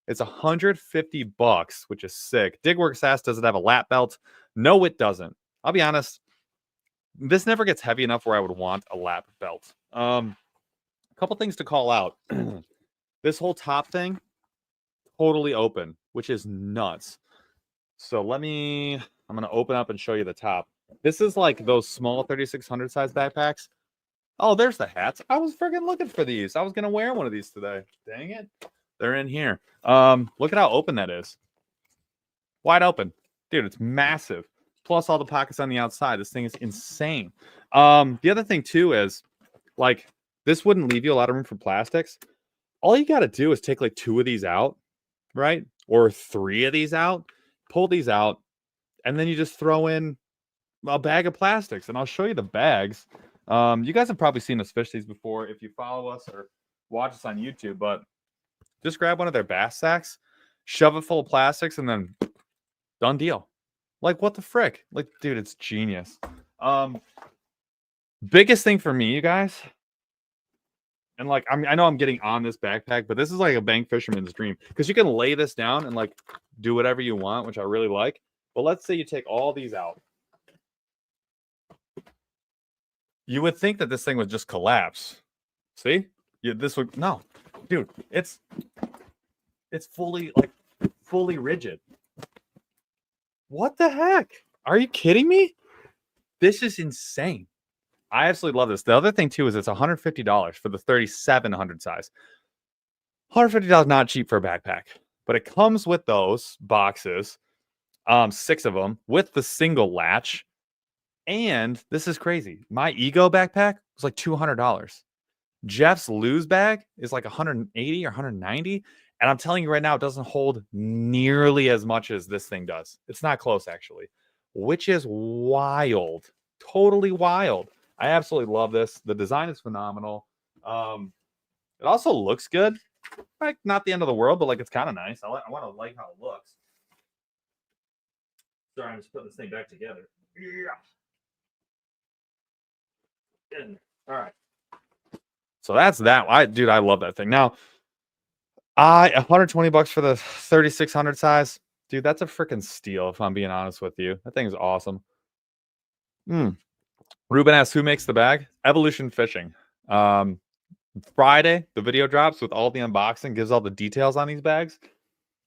It's $150, which is sick. Digworks asks, does it have a lap belt? No, it doesn't. I'll be honest. This never gets heavy enough where I would want a lap belt. A couple things to call out. This whole top thing, totally open, which is nuts. So I'm going to open up and show you the top. This is like those small 3600 size backpacks. Oh, there's the hats. I was freaking looking for these. I was going to wear one of these today. Dang it. They're in here. Look at how open that is. Wide open. Dude, it's massive. plus all the pockets on the outside. This thing is insane. The other thing too is like this wouldn't leave you a lot of room for plastics. All you got to do is take like 2 of these out, right? Or 3 of these out, pull these out, and then you just throw in a bag of plastics. And I'll show you the bags. You guys have probably seen us fish these before if you follow us or watch us on YouTube, but just grab one of their bass sacks, shove it full of plastics, and then done deal. Like, what the frick? Like, dude, it's genius. Biggest thing for me, you guys, and like, I know I'm getting on this backpack, but this is like a bank fisherman's dream because you can lay this down and like do whatever you want, which I really like. But let's say you take all these out. You would think that this thing would just collapse. See? This would no, dude. It's fully rigid. What the heck? Are you kidding me? This is insane. I absolutely love this. The other thing too is it's $150 for the 3700 size. $150 not cheap for a backpack, but it comes with those boxes, 6 of them with the single latch. And this is crazy. My Ego backpack was like $200. Jeff's Lose bag is like 180 or 190. And I'm telling you right now, it doesn't hold nearly as much as this thing does. It's not close, actually, which is wild. Totally wild. I absolutely love this. The design is phenomenal. It also looks good. Like, not the end of the world, but like it's kind of nice. I want to like how it looks. Sorry, I'm just putting this thing back together. Yeah. All right. So that's that. I love that thing. Now, $120 for the 3600 size. Dude, that's a freaking steal if I'm being honest with you. That thing is awesome. Ruben asks, who makes the bag? Evolution Fishing. Friday, the video drops with all the unboxing, gives all the details on these bags.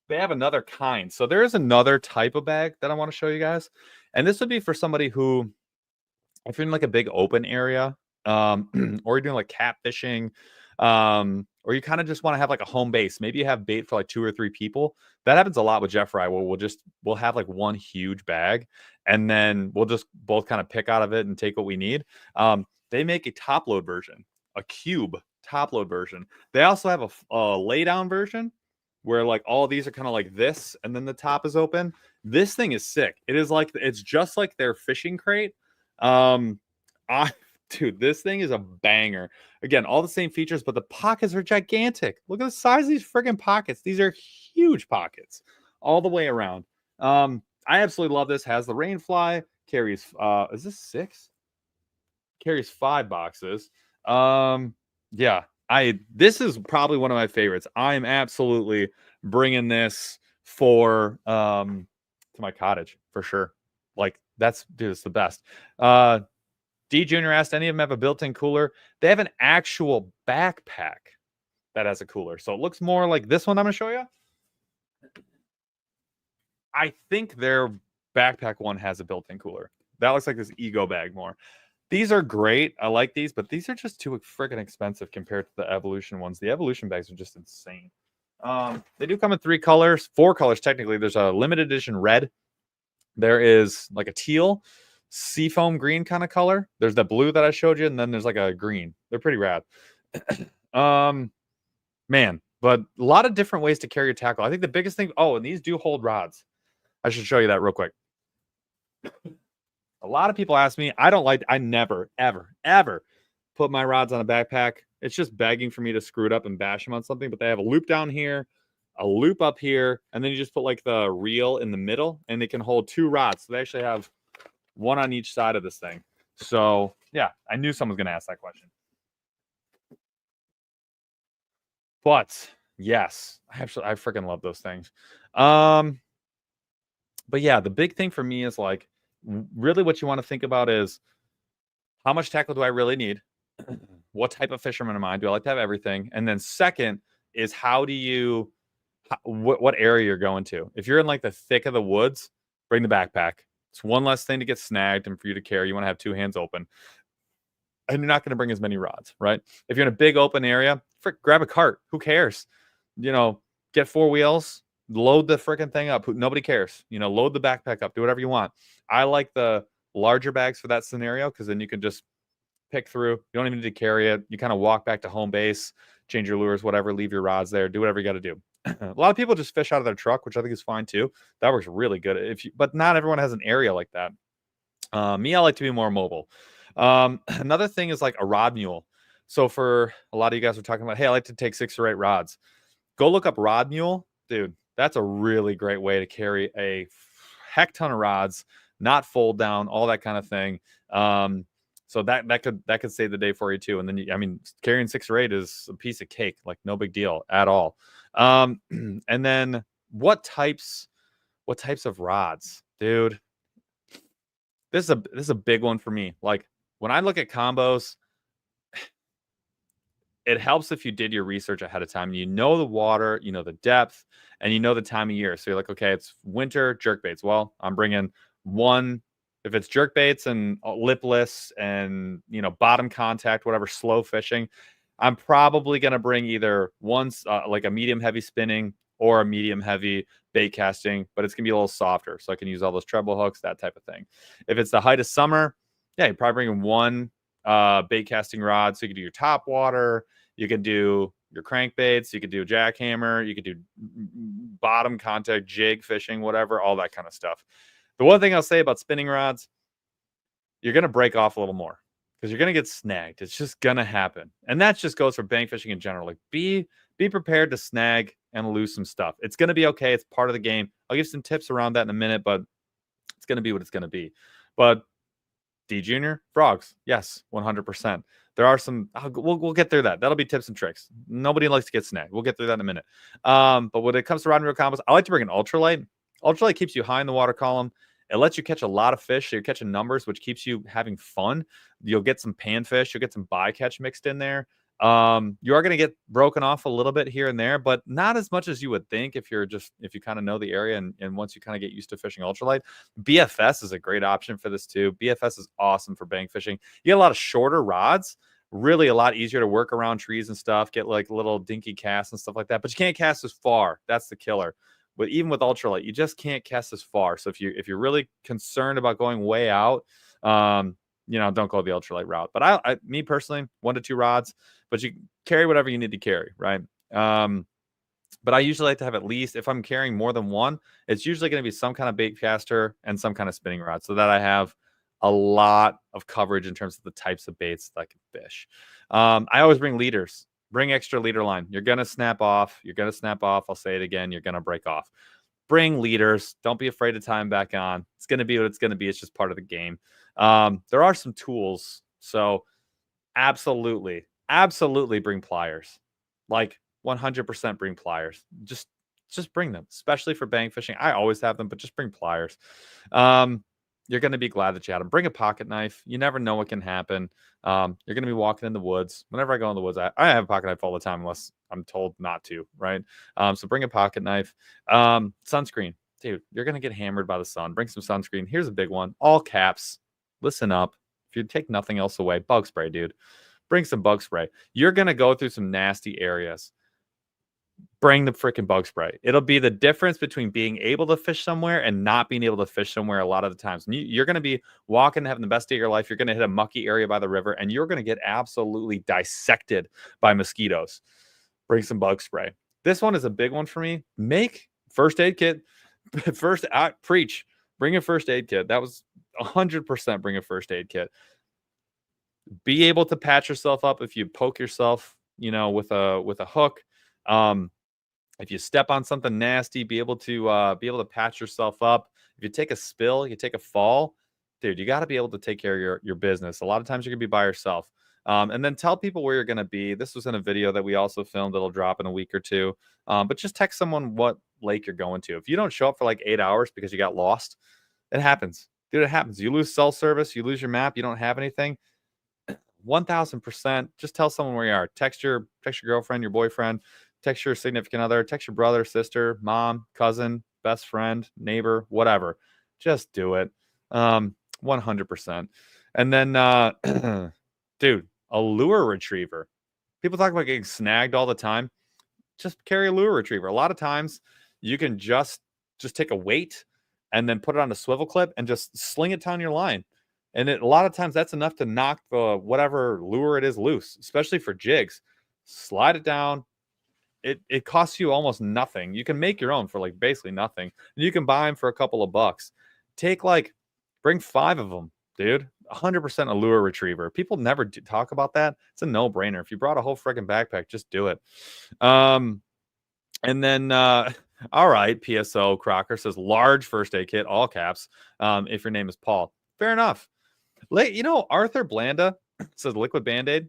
They have another kind. So there is another type of bag that I want to show you guys. And this would be for somebody who, if you're in like a big open area, or you're doing like cat fishing, or you kind of just want to have like a home base. Maybe you have bait for like 2 or 3 people. That happens a lot with Jeff Fry, where we'll have like one huge bag, and then we'll just both kind of pick out of it and take what we need. They make a top load version, a cube top load version. They also have a lay down version where like all of these are kind of like this, and then the top is open. This thing is sick. It's just like their fishing crate. Dude, this thing is a banger. Again, all the same features, but the pockets are gigantic. Look at the size of these freaking pockets. These are huge pockets all the way around. I absolutely love this. Has the rain fly, carries is this 6? Carries 5 boxes. Yeah, this is probably one of my favorites. I am absolutely bringing this to my cottage for sure. Like dude, it's the best. D Junior asked, any of them have a built-in cooler? They have an actual backpack that has a cooler. So it looks more like this one I'm going to show you. I think their backpack one has a built-in cooler. That looks like this Ego bag more. These are great. I like these, but these are just too freaking expensive compared to the Evolution ones. The Evolution bags are just insane. They do come in 3 colors, 4 colors technically. There's a limited edition red. There is like a teal, seafoam green kind of color. There's the blue that I showed you, and then there's like a green. They're pretty rad. Man, but a lot of different ways to carry your tackle. I think the biggest thing, and these do hold rods. I should show you that real quick. A lot of people ask me, I never, ever put my rods on a backpack. It's just begging for me to screw it up and bash them on something, but they have a loop down here, a loop up here, and then you just put like the reel in the middle, and they can hold 2 rods. So they actually have one on each side of this thing. So yeah, I knew someone was going to ask that question. But yes, I freaking love those things. But yeah, the big thing for me is like, really what you want to think about is how much tackle do I really need? What type of fisherman am I? Do I like to have everything? And then second is what area you're going to. If you're in like the thick of the woods, bring the backpack. It's one less thing to get snagged and for you to carry. You want to have 2 hands open. And you're not going to bring as many rods, right? If you're in a big open area, grab a cart. Who cares? Get 4 wheels, load the freaking thing up. Nobody cares. Load the backpack up. Do whatever you want. I like the larger bags for that scenario because then you can just pick through. You don't even need to carry it. You kind of walk back to home base, change your lures, whatever, leave your rods there, do whatever you got to do. A lot of people just fish out of their truck, which I think is fine too. That works really good. But not everyone has an area like that. Me, I like to be more mobile. Another thing is like a rod mule. So for a lot of you guys are talking about, hey, I like to take 6 or 8 rods. Go look up rod mule, dude. That's a really great way to carry a heck ton of rods, not fold down, all that kind of thing. So that could save the day for you too. And then carrying 6 or 8 is a piece of cake, like no big deal at all. And then what types of rods, dude? This is a big one for me. Like when I look at combos, it helps if you did your research ahead of time. You know the water, you know the depth, and you know the time of year. So you're like, okay, it's winter jerkbaits. Well, I'm bringing one. If it's jerkbaits and lipless and bottom contact, whatever, slow fishing, I'm probably gonna bring either one like a medium heavy spinning or a medium heavy bait casting, but it's gonna be a little softer, so I can use all those treble hooks, that type of thing. If it's the height of summer, yeah, you're probably bringing one bait casting rod, so you can do your top water. You can do your crankbaits. You could do jackhammer. You could do bottom contact, jig fishing, whatever, all that kind of stuff. The one thing I'll say about spinning rods, you're going to break off a little more because you're going to get snagged. It's just going to happen. And that just goes for bank fishing in general. Like be prepared to snag and lose some stuff. It's going to be okay. It's part of the game. I'll give some tips around that in a minute, but it's going to be what it's going to be. But D Junior, frogs, yes, 100%. There are some, we'll get through that. That'll be tips and tricks. Nobody likes to get snagged. We'll get through that in a minute. But when it comes to rod and reel combos, I like to bring an ultralight. Ultralight keeps you high in the water column. It lets you catch a lot of fish. So you're catching numbers, which keeps you having fun. You'll get some panfish. You'll get some bycatch mixed in there. You are going to get broken off a little bit here and there, but not as much as you would think if you kind of know the area and once you kind of get used to fishing ultralight. BFS is a great option for this too. BFS is awesome for bank fishing. You get a lot of shorter rods, really a lot easier to work around trees and stuff, get like little dinky casts and stuff like that, but you can't cast as far. That's the killer. But even with ultralight, you just can't cast as far. So if you're really concerned about going way out, don't go the ultralight route. But me personally, 1 to 2 rods, but you carry whatever you need to carry, right? But I usually like to have at least, if I'm carrying more than one, it's usually going to be some kind of bait caster and some kind of spinning rod so that I have a lot of coverage in terms of the types of baits that I can fish. I always bring leaders. Bring extra leader line. You're going to snap off. I'll say it again. You're going to break off. Bring leaders. Don't be afraid to tie them back on. It's going to be what it's going to be. It's just part of the game. There are some tools. So absolutely bring pliers. Like 100% bring pliers. Just bring them, especially for bank fishing. I always have them, but just bring pliers. You're going to be glad that you had them. Bring a pocket knife. You never know what can happen. You're going to be walking in the woods. Whenever I go in the woods, I have a pocket knife all the time unless I'm told not to, right? So bring a pocket knife. Sunscreen. Dude, you're going to get hammered by the sun. Bring some sunscreen. Here's a big one. All caps. Listen up. If you take nothing else away, bug spray, dude. Bring some bug spray. You're going to go through some nasty areas. Bring the freaking bug spray. It'll be the difference between being able to fish somewhere and not being able to fish somewhere a lot of the times. And you're going to be walking, having the best day of your life. You're going to hit a mucky area by the river, and you're going to get absolutely dissected by mosquitoes. Bring some bug spray. This one is a big one for me. Make first aid kit. Preach. Bring a first aid kit. That was 100% bring a first aid kit. Be able to patch yourself up if you poke yourself, with a hook. If you step on something nasty, be able to patch yourself up. If you take a spill, you take a fall, dude, you got to be able to take care of your business. A lot of times you're gonna be by yourself. And then tell people where you're gonna be. This was in a video that we also filmed that'll drop in a week or two. But just text someone what lake you're going to. If you don't show up for like 8 hours because you got lost, it happens. Dude, it happens. You lose cell service, you lose your map, you don't have anything. 1000%. Just tell someone where you are. Text your girlfriend, your boyfriend, text your significant other, text your brother, sister, mom, cousin, best friend, neighbor, whatever. Just do it. 100%. And then, dude, a lure retriever. People talk about getting snagged all the time. Just carry a lure retriever. A lot of times you can just take a weight and then put it on a swivel clip and just sling it down your line. And a lot of times that's enough to knock the whatever lure it is loose, especially for jigs. Slide it down. It costs you almost nothing. You can make your own for like basically nothing. And you can buy them for a couple of bucks. Bring 5 of them, dude. 100% a lure retriever. People never talk about that. It's a no-brainer. If you brought a whole freaking backpack, just do it. And then all right, PSO Crocker says large first aid kit, all caps. If your name is Paul. Fair enough. Arthur Blanda says liquid band-aid.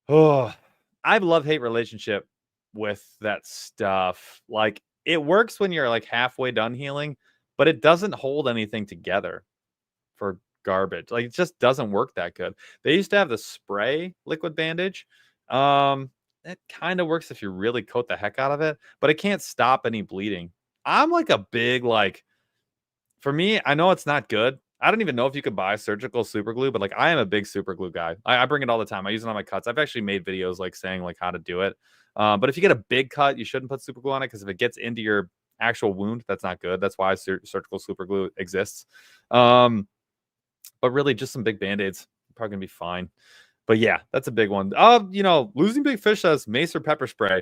Oh, I have love-hate relationship with that stuff. Like, it works when you're like halfway done healing, but it doesn't hold anything together for garbage. Like, it just doesn't work that good. They used to have the spray liquid bandage. It kind of works if you really coat the heck out of it, but it can't stop any bleeding. I'm like a big, like, for me, I know it's not good. I don't even know if you could buy surgical super glue, but like I am a big super glue guy. I bring it all the time. I use it on my cuts. I've actually made videos like saying like how to do it. But if you get a big cut, you shouldn't put super glue on it because if it gets into your actual wound, that's not good. That's why surgical super glue exists. But really, just some big band-aids, probably gonna be fine. But yeah, that's a big one. Losing big fish says mace or pepper spray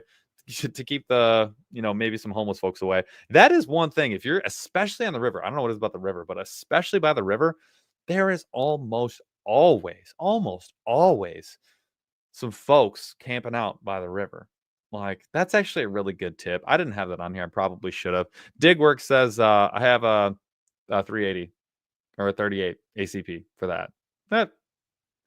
to keep the, maybe some homeless folks away. That is one thing. If you're especially on the river, I don't know what it is about the river, but especially by the river, there is almost always some folks camping out by the river. Like, that's actually a really good tip. I didn't have that on here. I probably should have. Digwork says I have a 380 or a 38 ACP for that. That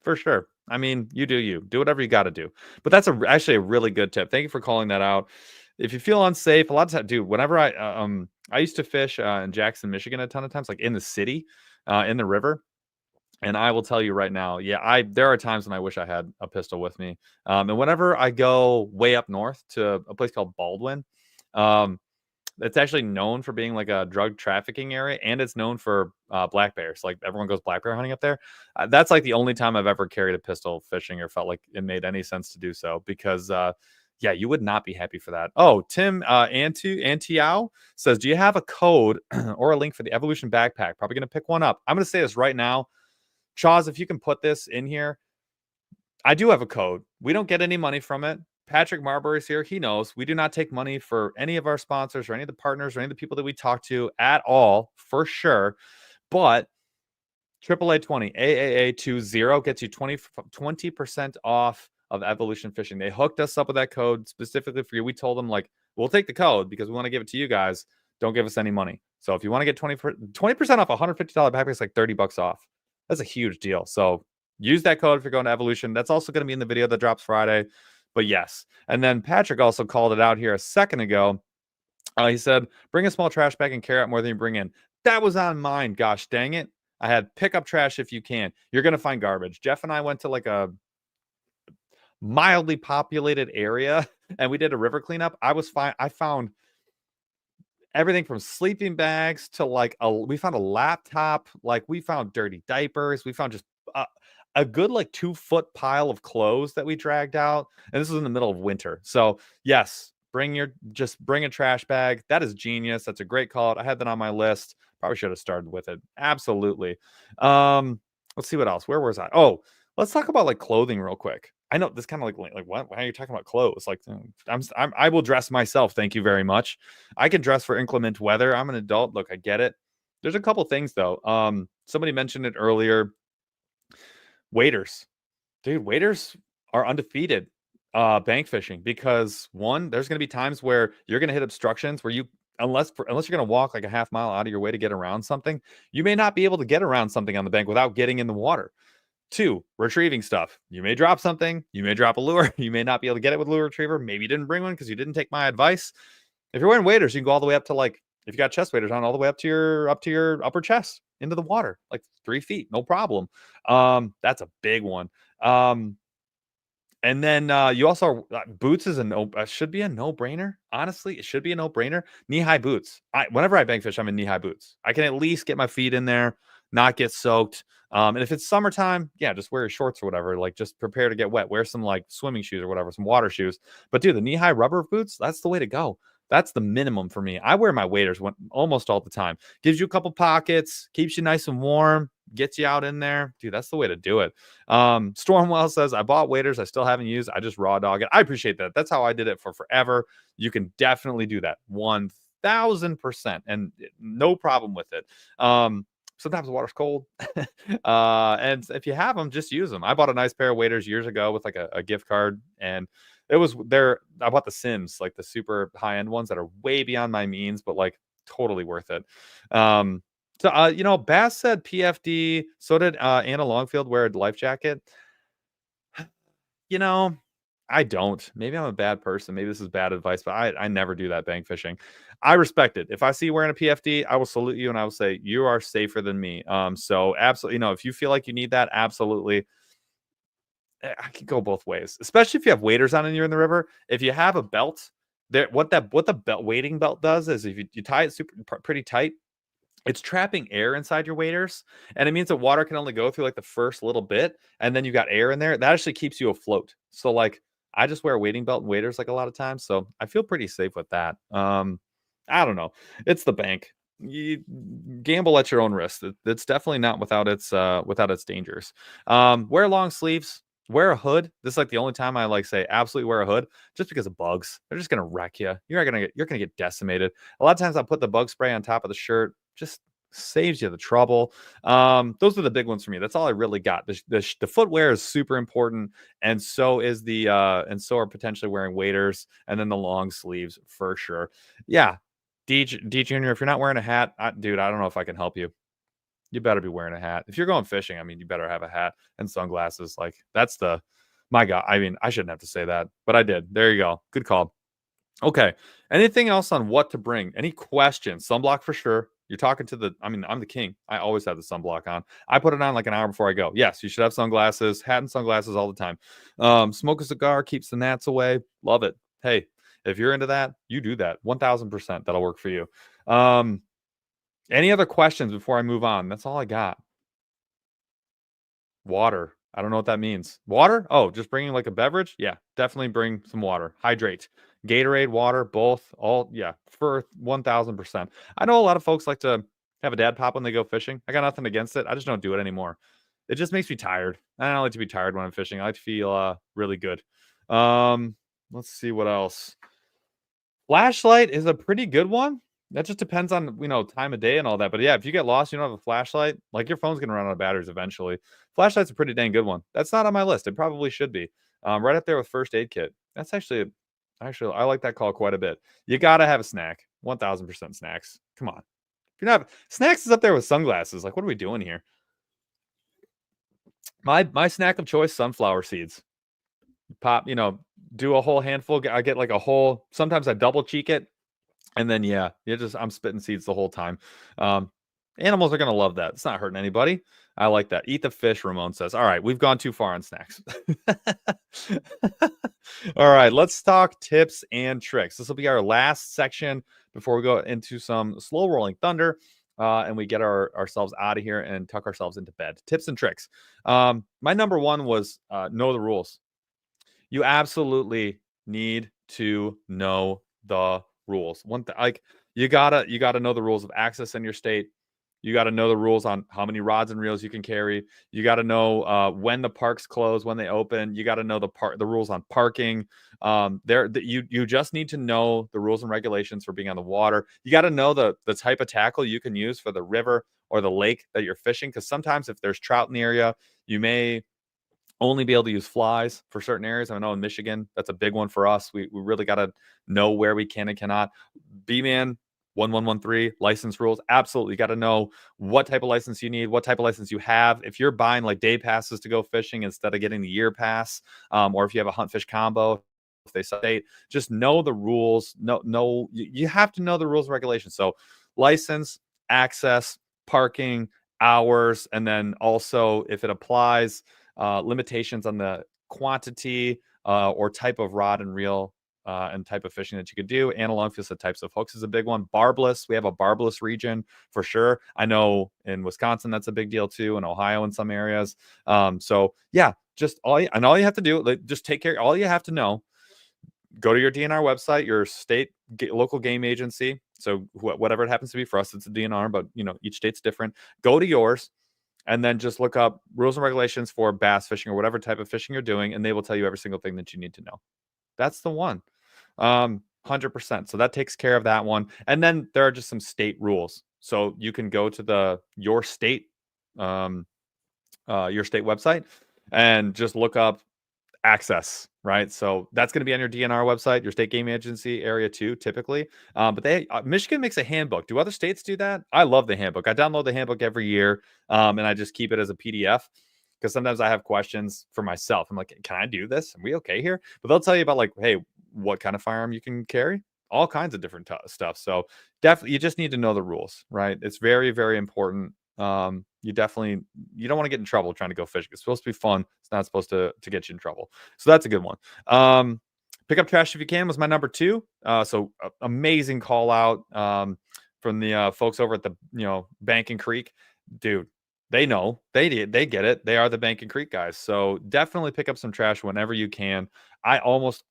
for sure. I mean, you do whatever you got to do. But that's actually a really good tip. Thank you for calling that out. If you feel unsafe, a lot of times, dude, whenever I used to fish in Jackson, Michigan a ton of times, like in the city, in the river. And I will tell you right now, yeah, there are times when I wish I had a pistol with me. And whenever I go way up north to a place called Baldwin, it's actually known for being like a drug trafficking area, and it's known for black bears. Like, everyone goes black bear hunting up there. That's like the only time I've ever carried a pistol fishing or felt like it made any sense to do so, because yeah, you would not be happy for that. Oh, Tim Antiao says, do you have a code or a link for the Evolution backpack? Probably going to pick one up. I'm going to say this right now. Chaz, if you can put this in here, I do have a code. We don't get any money from it. Patrick Marbury's here. He knows we do not take money for any of our sponsors or any of the partners or any of the people that we talk to at all, for sure. But AAA20, AAA20 gets you 20% off of Evolution Fishing. They hooked us up with that code specifically for you. We told them, like, we'll take the code because we want to give it to you guys. Don't give us any money. So if you want to get 20% off a $150 backpack, it's like $30 off. That's a huge deal. So use that code if you're going to Evolution. That's also going to be in the video that drops Friday. But yes. And then Patrick also called it out here a second ago. He said, bring a small trash bag and carry out more than you bring in. That was on mine. Gosh dang it. I had pick up trash if you can. You're going to find garbage. Jeff and I went to like a mildly populated area and we did a river cleanup. I was fine. I found everything from sleeping bags to like we found a laptop. Like, we found dirty diapers. We found just a good like 2-foot pile of clothes that we dragged out. And this was in the middle of winter. So yes, bring a trash bag. That is genius. That's a great call out. I had that on my list. Probably should have started with it. Absolutely. Let's see what else. Where was I? Oh, let's talk about like clothing real quick. I know this kind of like what? Why are you talking about clothes? Like, I will dress myself. Thank you very much. I can dress for inclement weather. I'm an adult. Look, I get it. There's a couple things though. Somebody mentioned it earlier. Waders, dude, waders are undefeated bank fishing, because one, there's going to be times where you're going to hit obstructions where unless you're going to walk like a half mile out of your way to get around something, you may not be able to get around something on the bank without getting in the water. Two, retrieving stuff. You may drop something. You may drop a lure. You may not be able to get it with a lure retriever. Maybe you didn't bring one because you didn't take my advice. If you're wearing waders, you can go all the way up to, like, if you got chest waders on, all the way up to your upper chest into the water, like 3 feet, no problem. That's a big one. And then you also boots is should be a no-brainer. Honestly, it should be a no-brainer. Knee-high boots. Whenever I bank fish, I'm in knee-high boots. I can at least get my feet in there. not get soaked. And if it's summertime, yeah, just wear your shorts or whatever. Like, just prepare to get wet. Wear some like swimming shoes or whatever, some water shoes. But dude, the knee-high rubber boots, that's the way to go. That's the minimum for me. I wear my waders almost all the time. Gives you a couple pockets, keeps you nice and warm, gets you out in there. Dude, that's the way to do it. Stormwell says, I bought waders. I still haven't used. I just raw dog it. I appreciate that. That's how I did it for forever. You can definitely do that. 1000%. And no problem with it. Sometimes the water's cold. And if you have them, just use them. I bought a nice pair of waders years ago with like a gift card, and it was there. I bought the Sims, like the super high end ones that are way beyond my means, but like totally worth it. Bass said PFD. So did Anna Longfield wear a life jacket. You know, I don't. Maybe I'm a bad person. Maybe this is bad advice, but I never do that bank fishing. I respect it. If I see you wearing a PFD, I will salute you and I will say you are safer than me. So absolutely, if you feel like you need that, absolutely. I could go both ways, especially if you have waders on and you're in the river. If you have a belt, what the belt wading belt does is if you tie it pretty tight, it's trapping air inside your waders, and it means that water can only go through like the first little bit, and then you got air in there. That actually keeps you afloat. So like I just wear a wading belt and waders like a lot of times, so I feel pretty safe with that. I don't know. It's the bank. You gamble at your own risk. It's definitely not without its dangers. Wear long sleeves. Wear a hood. This is like the only time I like say absolutely wear a hood, just because of bugs. They're just gonna wreck you. You're gonna get decimated. A lot of times I put the bug spray on top of the shirt. Just saves you the trouble. Those are the big ones for me. That's all I really got. The footwear is super important, and so is and so are potentially wearing waders, and then the long sleeves for sure. Yeah, D Junior, if you're not wearing a hat, dude, I don't know if I can help you. You better be wearing a hat. If you're going fishing, I mean, you better have a hat and sunglasses. Like, that's my God. I mean, I shouldn't have to say that, but I did. There you go. Good call. Okay. Anything else on what to bring? Any questions? Sunblock for sure. You're talking to I'm the king. I always have the sunblock on. I put it on like an hour before I go. Yes, you should have sunglasses, hat and sunglasses all the time. Smoke a cigar, keeps the gnats away. Love it. Hey, if you're into that, you do that. 1000%. That'll work for you. Any other questions before I move on? That's all I got. Water. I don't know what that means. Water? Oh, just bringing like a beverage? Yeah, definitely bring some water. Hydrate. Gatorade, water, both. All, yeah, for 1000%. I know a lot of folks like to have a dad pop when they go fishing. I got nothing against it. I just don't do it anymore. It just makes me tired. I don't like to be tired when I'm fishing. I like to feel really good. Let's see what else. Flashlight is a pretty good one. That just depends on, time of day and all that. But yeah, if you get lost, you don't have a flashlight, like your phone's going to run out of batteries eventually. Flashlight's a pretty dang good one. That's not on my list. It probably should be. Right up there with first aid kit. That's actually, I like that call quite a bit. You got to have a snack. 1000% snacks. Come on. If you're not, snacks is up there with sunglasses. Like, what are we doing here? My snack of choice, sunflower seeds. Pop, do a whole handful. I get like a whole, sometimes I double cheek it. And then, yeah, I'm spitting seeds the whole time. Animals are going to love that. It's not hurting anybody. I like that. Eat the fish, Ramon says. All right, we've gone too far on snacks. All right, let's talk tips and tricks. This will be our last section before we go into some slow rolling thunder and we get ourselves out of here and tuck ourselves into bed. Tips and tricks. My number one was know the rules. You absolutely need to know the rules. You gotta know the rules of access in your state. You got to know the rules on how many rods and reels you can carry. You got to know when the parks close, when they open. You got to know the rules on parking. You just need to know the rules and regulations for being on the water. You got to know the type of tackle you can use for the river or the lake that you're fishing, because sometimes if there's trout in the area, you may only be able to use flies for certain areas. I know in Michigan, that's a big one for us. We really got to know where we can and cannot. B-Man 1113 license rules. Absolutely. Got to know what type of license you need, what type of license you have. If you're buying like day passes to go fishing instead of getting the year pass, or if you have a hunt fish combo, if they say, just know the rules. You have to know the rules and regulations. So license, access, parking, hours, and then also if it applies, limitations on the quantity or type of rod and reel and type of fishing that you could do. Analog fish, the types of hooks is a big one. Barbless, we have a barbless region for sure. I know in Wisconsin that's a big deal too, in Ohio in some areas. So yeah, just all you have to do, like, just take care. All you have to know, go to your DNR website, your state local game agency. So whatever it happens to be for us, it's a DNR, but each state's different. Go to yours and then just look up rules and regulations for bass fishing or whatever type of fishing you're doing, and they will tell you every single thing that you need to know. That's the one. 100%. So that takes care of that one. And then there are just some state rules. So you can go to your state website and just look up access, right? So that's going to be on your DNR website, your state game agency area too, typically. But Michigan makes a handbook. Do other states do that? I love the handbook. I download the handbook every year, and I just keep it as a PDF because sometimes I have questions for myself. I'm like, can I do this? Are we okay here? But they'll tell you about, like, hey, what kind of firearm you can carry, all kinds of different stuff. So definitely, you just need to know the rules, right? It's very, very important. You don't want to get in trouble trying to go fishing. It's supposed to be fun. It's not supposed to get you in trouble. So that's a good one. Pick up trash if you can was my number 2. So amazing call out from the folks over at the Bank & Creek. Dude, they know, they get it. They are the Bank & Creek guys. So definitely pick up some trash whenever you can. I almost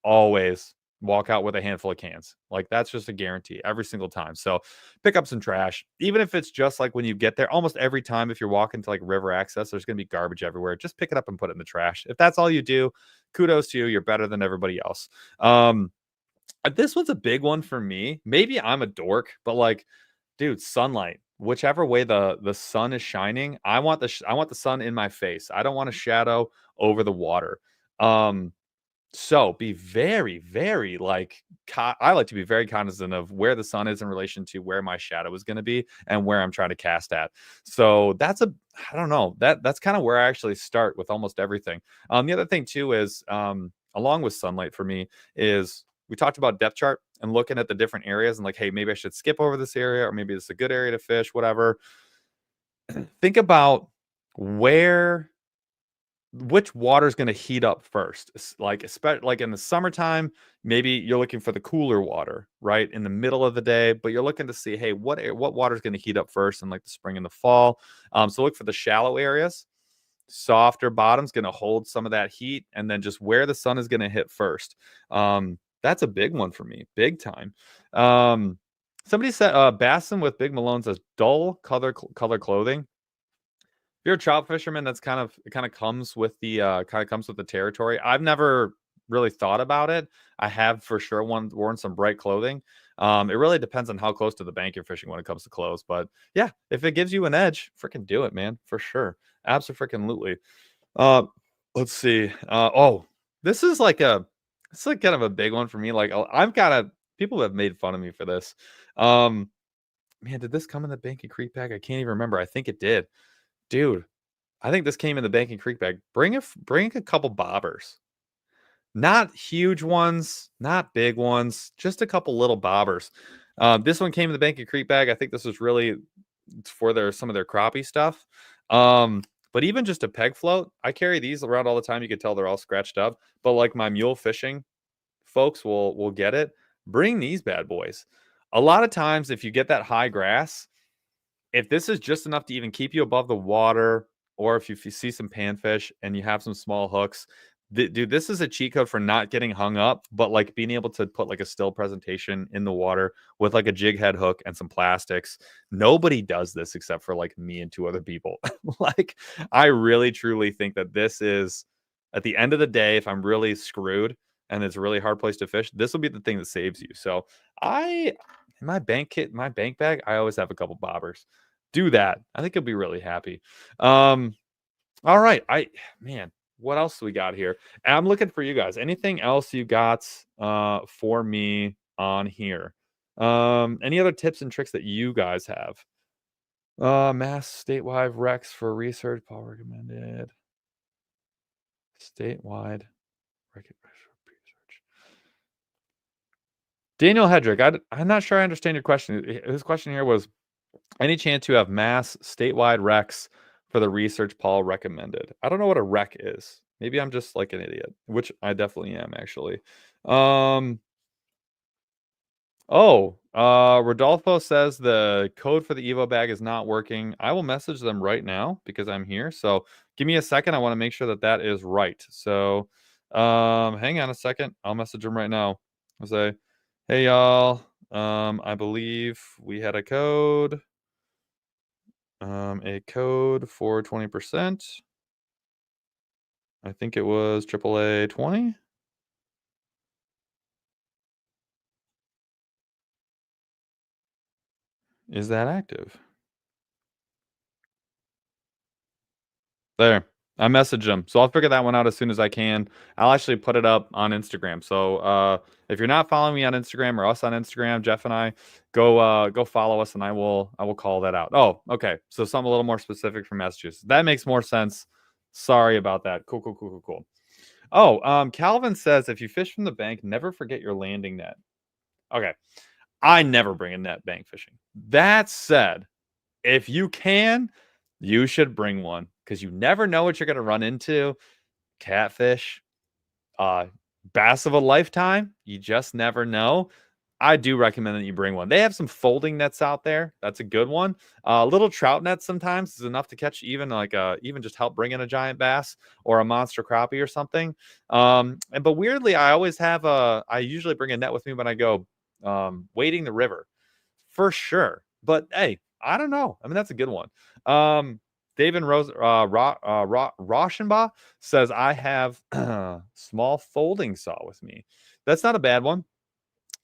always walk out with a handful of cans. Like, that's just a guarantee every single time. So pick up some trash, even if it's just like when you get there. Almost every time, if you're walking to like river access, there's going to be garbage everywhere. Just pick it up and put it in the trash. If that's all you do, kudos to you. You're better than everybody else. This one's a big one for me. Maybe I'm a dork, but like, dude, sunlight. Whichever way the sun is shining, I want the sun in my face. I don't want a shadow over the water. So be very, very I like to be very cognizant of where the sun is in relation to where my shadow is going to be and where I'm trying to cast at. So I don't know, that's kind of where I actually start with almost everything. The other thing too is, along with sunlight for me, is we talked about depth chart and looking at the different areas and like, hey, maybe I should skip over this area, or maybe this is a good area to fish, whatever. Think about which water is going to heat up first. Like, especially like in the summertime, maybe you're looking for the cooler water, right, in the middle of the day, but you're looking to see, hey, what water is going to heat up first in like the spring and the fall. So look for the shallow areas. Softer bottom's going to hold some of that heat, and then just where the sun is going to hit first. That's a big one for me, big time. Somebody said Bassin with Big Malone says dull color clothing. If you're a trout fisherman, it kind of comes with the territory. I've never really thought about it. I have for sure worn some bright clothing. It really depends on how close to the bank you're fishing when it comes to clothes. But yeah, if it gives you an edge, freaking do it, man, for sure. Absolutely. Let's see. This is it's like kind of a big one for me. Like, people have made fun of me for this. Man, did this come in the Bank & Creek bag? I can't even remember. I think it did. Dude, I think this came in the Bank & Creek bag. Bring a couple bobbers. Not huge ones, not big ones, just a couple little bobbers. This one came in the Bank & Creek bag. I think this was really for some of their crappie stuff. But even just a peg float, I carry these around all the time. You can tell they're all scratched up. But like my mule fishing folks will get it. Bring these bad boys. A lot of times, if you get that high grass, if this is just enough to even keep you above the water, or if you see some panfish and you have some small hooks, dude, this is a cheat code for not getting hung up, but like being able to put like a still presentation in the water with like a jig head hook and some plastics. Nobody does this except for like me and 2 other people. Like, I really truly think that this is, at the end of the day, if I'm really screwed and it's a really hard place to fish, this will be the thing that saves you. So in my bank bag, I always have a couple bobbers. Do that. I think you'll be really happy. All right. Man, what else do we got here? I'm looking for you guys. Anything else you got for me on here? Any other tips and tricks that you guys have? Mass statewide Rex for research, Paul recommended. Statewide research. Daniel Hedrick, I'm not sure I understand your question. His question here was, any chance you have mass statewide recs for the research Paul recommended? I don't know what a rec is. Maybe I'm just like an idiot, which I definitely am, actually. Um, Rodolfo says the code for the Evo bag is not working. I will message them right now because I'm here. So give me a second. I want to make sure that that is right. So, hang on a second. I'll message them right now. I'll say, hey y'all. I believe we had a code for 20%. I think it was AAA 20. Is that active? There. I messaged them. So I'll figure that one out as soon as I can. I'll actually put it up on Instagram. So if you're not following me on Instagram or us on Instagram, Jeff and I, go follow us and I will call that out. Oh, okay. So something a little more specific for messages. That makes more sense. Sorry about that. Cool, cool, cool, cool, cool. Oh, Calvin says if you fish from the bank, never forget your landing net. Okay. I never bring a net bank fishing. That said, if you can, you should bring one because you never know what you're going to run into. Catfish, uh, bass of a lifetime. You just never know. I do recommend that you bring one. They have some folding nets out there. That's a good one. Little trout nets sometimes is enough to catch even just help bring in a giant bass or a monster crappie or something. But weirdly, I usually bring a net with me when I go wading the river for sure. But hey, I don't know. I mean, that's a good one. David Rauschenbach says I have small folding saw with me. That's not a bad one.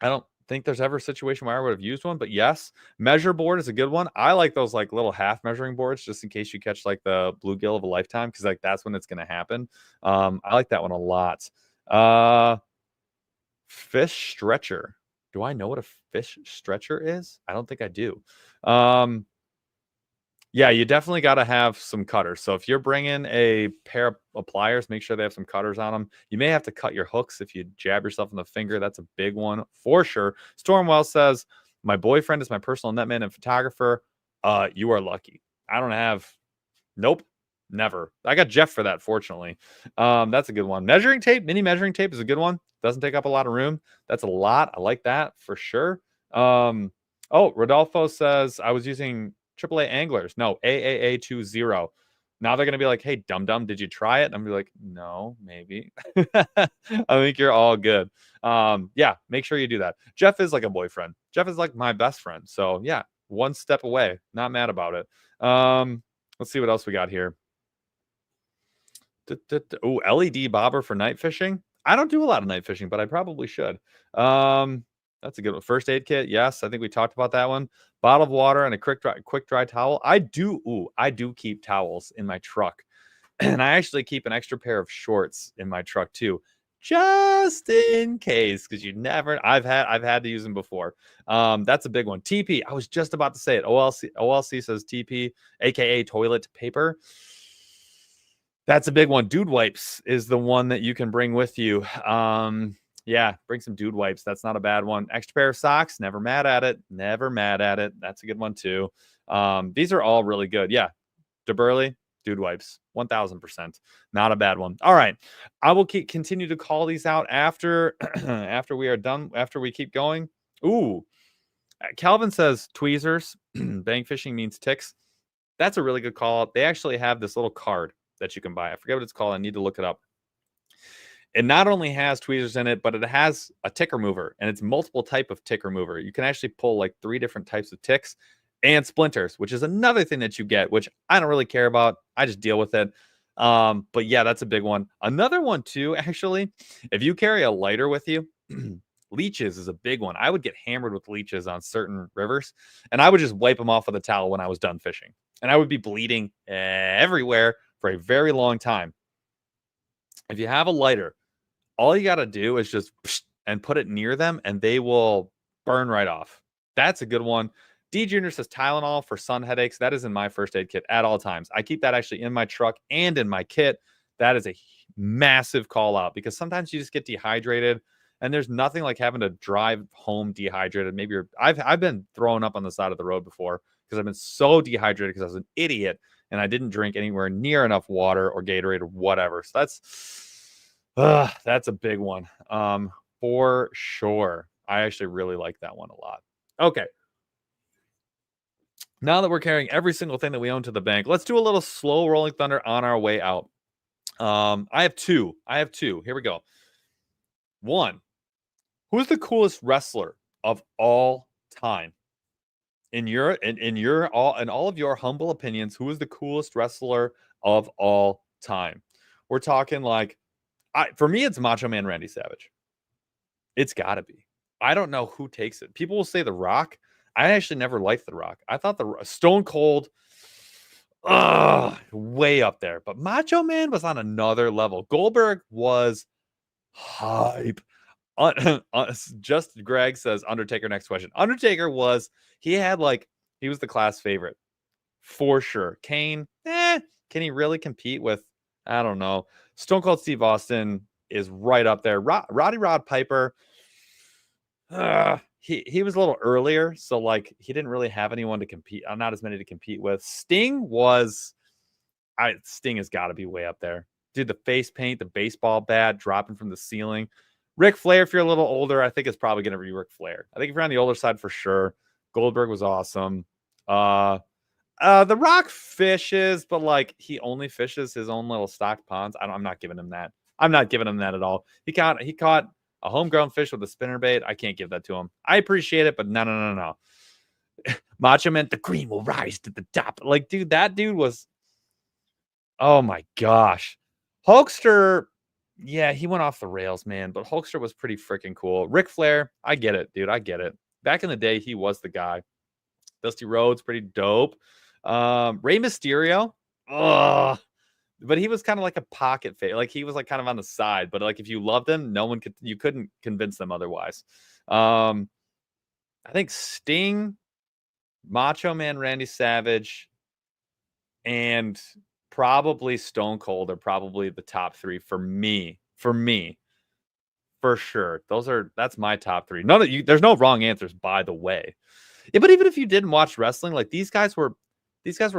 I don't think there's ever a situation where I would have used one, but yes, measure board is a good one. I like those like little half measuring boards just in case you catch like the bluegill of a lifetime because like that's when it's going to happen. I like that one a lot. Fish stretcher. Do I know what a fish stretcher is? I don't think I do. Yeah, you definitely got to have some cutters. So if you're bringing a pair of pliers, make sure they have some cutters on them. You may have to cut your hooks if you jab yourself in the finger. That's a big one for sure. Stormwell says, "My boyfriend is my personal netman and photographer. You are lucky. I don't have. Nope, never. I got Jeff for that. Fortunately, that's a good one. Measuring tape, mini measuring tape is a good one. Doesn't take up a lot of room. That's a lot. I like that for sure. Rodolfo says I was using AAA anglers. No, AAA20. Now they're gonna be like, "Hey, dum dum, did you try it?" And I'm gonna be like, "No, maybe." I think you're all good. Yeah, make sure you do that. Jeff is like a boyfriend. Jeff is like my best friend. So yeah, one step away. Not mad about it. Let's see what else we got here. Oh, LED bobber for night fishing. I don't do a lot of night fishing, but I probably should. That's a good one. First aid kit. Yes, I think we talked about that one. Bottle of water and a quick dry towel. I do keep towels in my truck. And I actually keep an extra pair of shorts in my truck too, just in case, because I've had to use them before. That's a big one. TP. I was just about to say it. OLC says TP, aka toilet paper. That's a big one. Dude wipes is the one that you can bring with you. Yeah, bring some dude wipes. That's not a bad one. Extra pair of socks. Never mad at it. Never mad at it. That's a good one too. These are all really good. Yeah, DeBurley, dude wipes, 1000%. Not a bad one. All right, I will continue to call these out after after we are done. After we keep going. Ooh, Calvin says tweezers. Bang fishing means ticks. That's a really good call. They actually have this little card that you can buy. I forget what it's called. I need to look it up. It not only has tweezers in it, but it has a tick remover, and it's multiple type of tick remover. You can actually pull like 3 different types of ticks and splinters, which is another thing that you get, which I don't really care about. I just deal with it. But yeah, that's a big one. Another one too, actually, if you carry a lighter with you, leeches is a big one. I would get hammered with leeches on certain rivers, and I would just wipe them off with a towel when I was done fishing, and I would be bleeding everywhere for a very long time. If you have a lighter, all you got to do is just and put it near them and they will burn right off. That's a good one. D Junior says Tylenol for sun headaches. That is in my first aid kit at all times. I keep that actually in my truck and in my kit. That is a massive call out because sometimes you just get dehydrated and there's nothing like having to drive home dehydrated. Maybe I've been thrown up on the side of the road before because I've been so dehydrated because I was an idiot and I didn't drink anywhere near enough water or Gatorade or whatever. So that's a big one. For sure. I actually really like that one a lot. Okay. Now that we're carrying every single thing that we own to the bank, let's do a little slow rolling thunder on our way out. I have two. Here we go. One, who's the coolest wrestler of all time? In all of your humble opinions, who is the coolest wrestler of all time? We're talking like for me, it's Macho Man Randy Savage. It's gotta be. I don't know who takes it. People will say The Rock. I actually never liked The Rock. I thought the Stone Cold, way up there. But Macho Man was on another level. Goldberg was hype. Just Greg says Undertaker. Next question. Undertaker he was the class favorite for sure. Kane, can he really compete with? I don't know. Stone Cold Steve Austin is right up there. Roddy Rod Piper. He was a little earlier, so like he didn't really have anyone to compete. Not as many to compete with. Sting has got to be way up there. Dude, the face paint, the baseball bat dropping from the ceiling. Ric Flair, if you're a little older, I think it's probably going to be Ric Flair. I think if you're on the older side, for sure. Goldberg was awesome. The Rock fishes, but like he only fishes his own little stocked ponds. I'm not giving him that. I'm not giving him that at all. He caught a homegrown fish with a spinnerbait. I can't give that to him. I appreciate it, but no. Macho Man, the cream will rise to the top. Like, dude, that dude was. Oh my gosh, Hulkster. Yeah, he went off the rails, man. But Hulkster was pretty freaking cool. Ric Flair, I get it, dude. I get it. Back in the day, he was the guy. Dusty Rhodes, pretty dope. Rey Mysterio, but he was kind of like a pocket face. Like he was like kind of on the side. But like if you loved him, you couldn't convince them otherwise. I think Sting, Macho Man, Randy Savage, and probably Stone Cold are probably the top three for me. For sure. That's my top three. There's no wrong answers, by the way. Yeah, but even if you didn't watch wrestling, like these guys were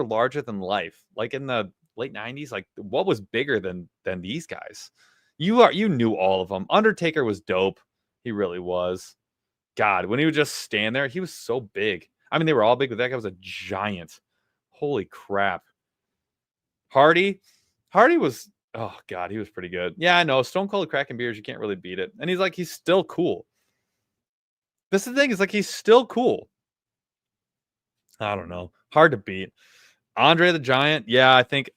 larger than life. Like in the late 90s, like what was bigger than these guys? You knew all of them. Undertaker was dope. He really was. God, when he would just stand there, he was so big. I mean, they were all big, but that guy was a giant. Holy crap. Hardy was, oh God, he was pretty good. Yeah, I know. Stone Cold cracking beers, you can't really beat it. And he's still cool. This is the thing, is like he's still cool. I don't know. Hard to beat. Andre the Giant, yeah, I think,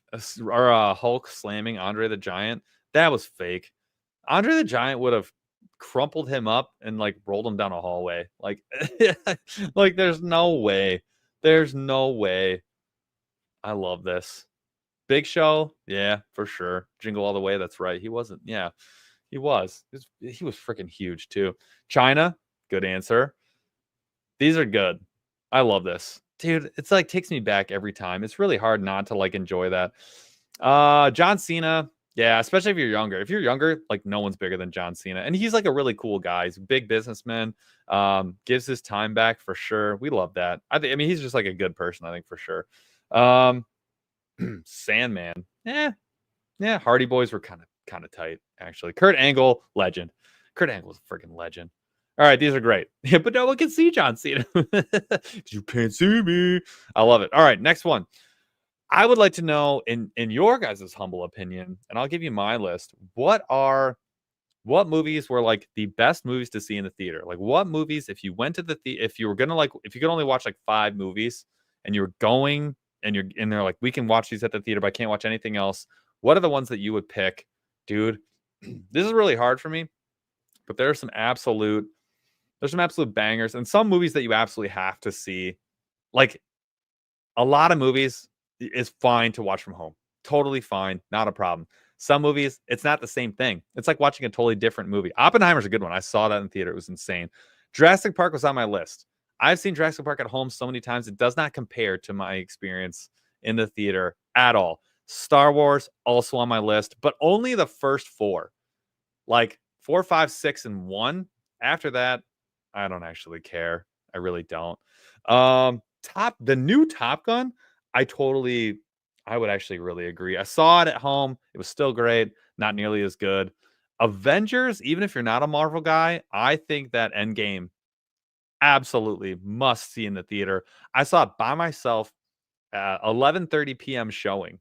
or Hulk slamming Andre the Giant, that was fake. Andre the Giant would have crumpled him up and like rolled him down a hallway. Like, like there's no way. There's no way. I love this. Big Show, yeah, for sure. Jingle All the Way, that's right. He wasn't, yeah, he was. He was freaking huge too. China, good answer. These are good. I love this. Dude, it's like takes me back every time. It's really hard not to like enjoy that. John Cena, yeah, especially if you're younger. If you're younger, like no one's bigger than John Cena. And he's like a really cool guy. He's a big businessman. Gives his time back for sure. We love that. I mean, he's just like a good person, I think, for sure. Sandman. Yeah. Hardy Boys were kind of tight, actually. Kurt Angle, legend. Kurt Angle's a freaking legend. All right, these are great. Yeah, but no one can see John Cena. You can't see me. I love it. All right, next one. I would like to know, in your guys' humble opinion, and I'll give you my list. What movies were like the best movies to see in the theater? Like what movies, if you went to if you were gonna like, if you could only watch like 5 movies, and you were going, and they're like, we can watch these at the theater, but I can't watch anything else. What are the ones that you would pick, dude? This is really hard for me, but there's some absolute bangers, and some movies that you absolutely have to see. Like a lot of movies is fine to watch from home. Totally fine. Not a problem. Some movies, it's not the same thing. It's like watching a totally different movie. Oppenheimer's a good one. I saw that in the theater. It was insane. Jurassic Park was on my list. I've seen Jurassic Park at home so many times. It does not compare to my experience in the theater at all. Star Wars, also on my list, but only the first 4. Like 4, 5, 6, and 1. After that, I don't actually care. I really don't. The new Top Gun, I would actually really agree. I saw it at home. It was still great. Not nearly as good. Avengers, even if you're not a Marvel guy, I think that Endgame absolutely must see in the theater. I saw it by myself at 11:30 p.m. showing,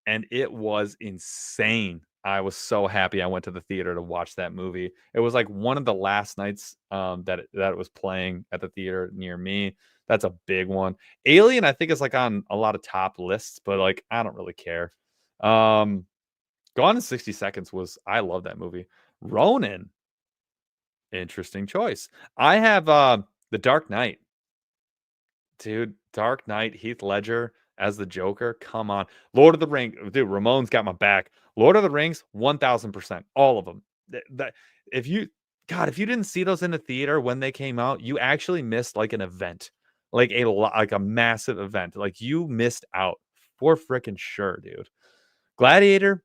and it was insane. I was so happy I went to the theater to watch that movie. It was like one of the last nights that it was playing at the theater near me. That's a big one. Alien, I think, is like on a lot of top lists, but like I don't really care. Um, Gone in 60 Seconds was I love that movie. Ronin, interesting choice. I have The Dark Knight. Dude, Dark Knight, Heath Ledger as the Joker. Come on. Lord of the Rings, dude, Ramon's got my back. Lord of the Rings, 1000%. All of them. If you God, if you didn't see those in the theater when they came out, you actually missed like an event. Like a massive event. Like you missed out for freaking sure, dude. Gladiator,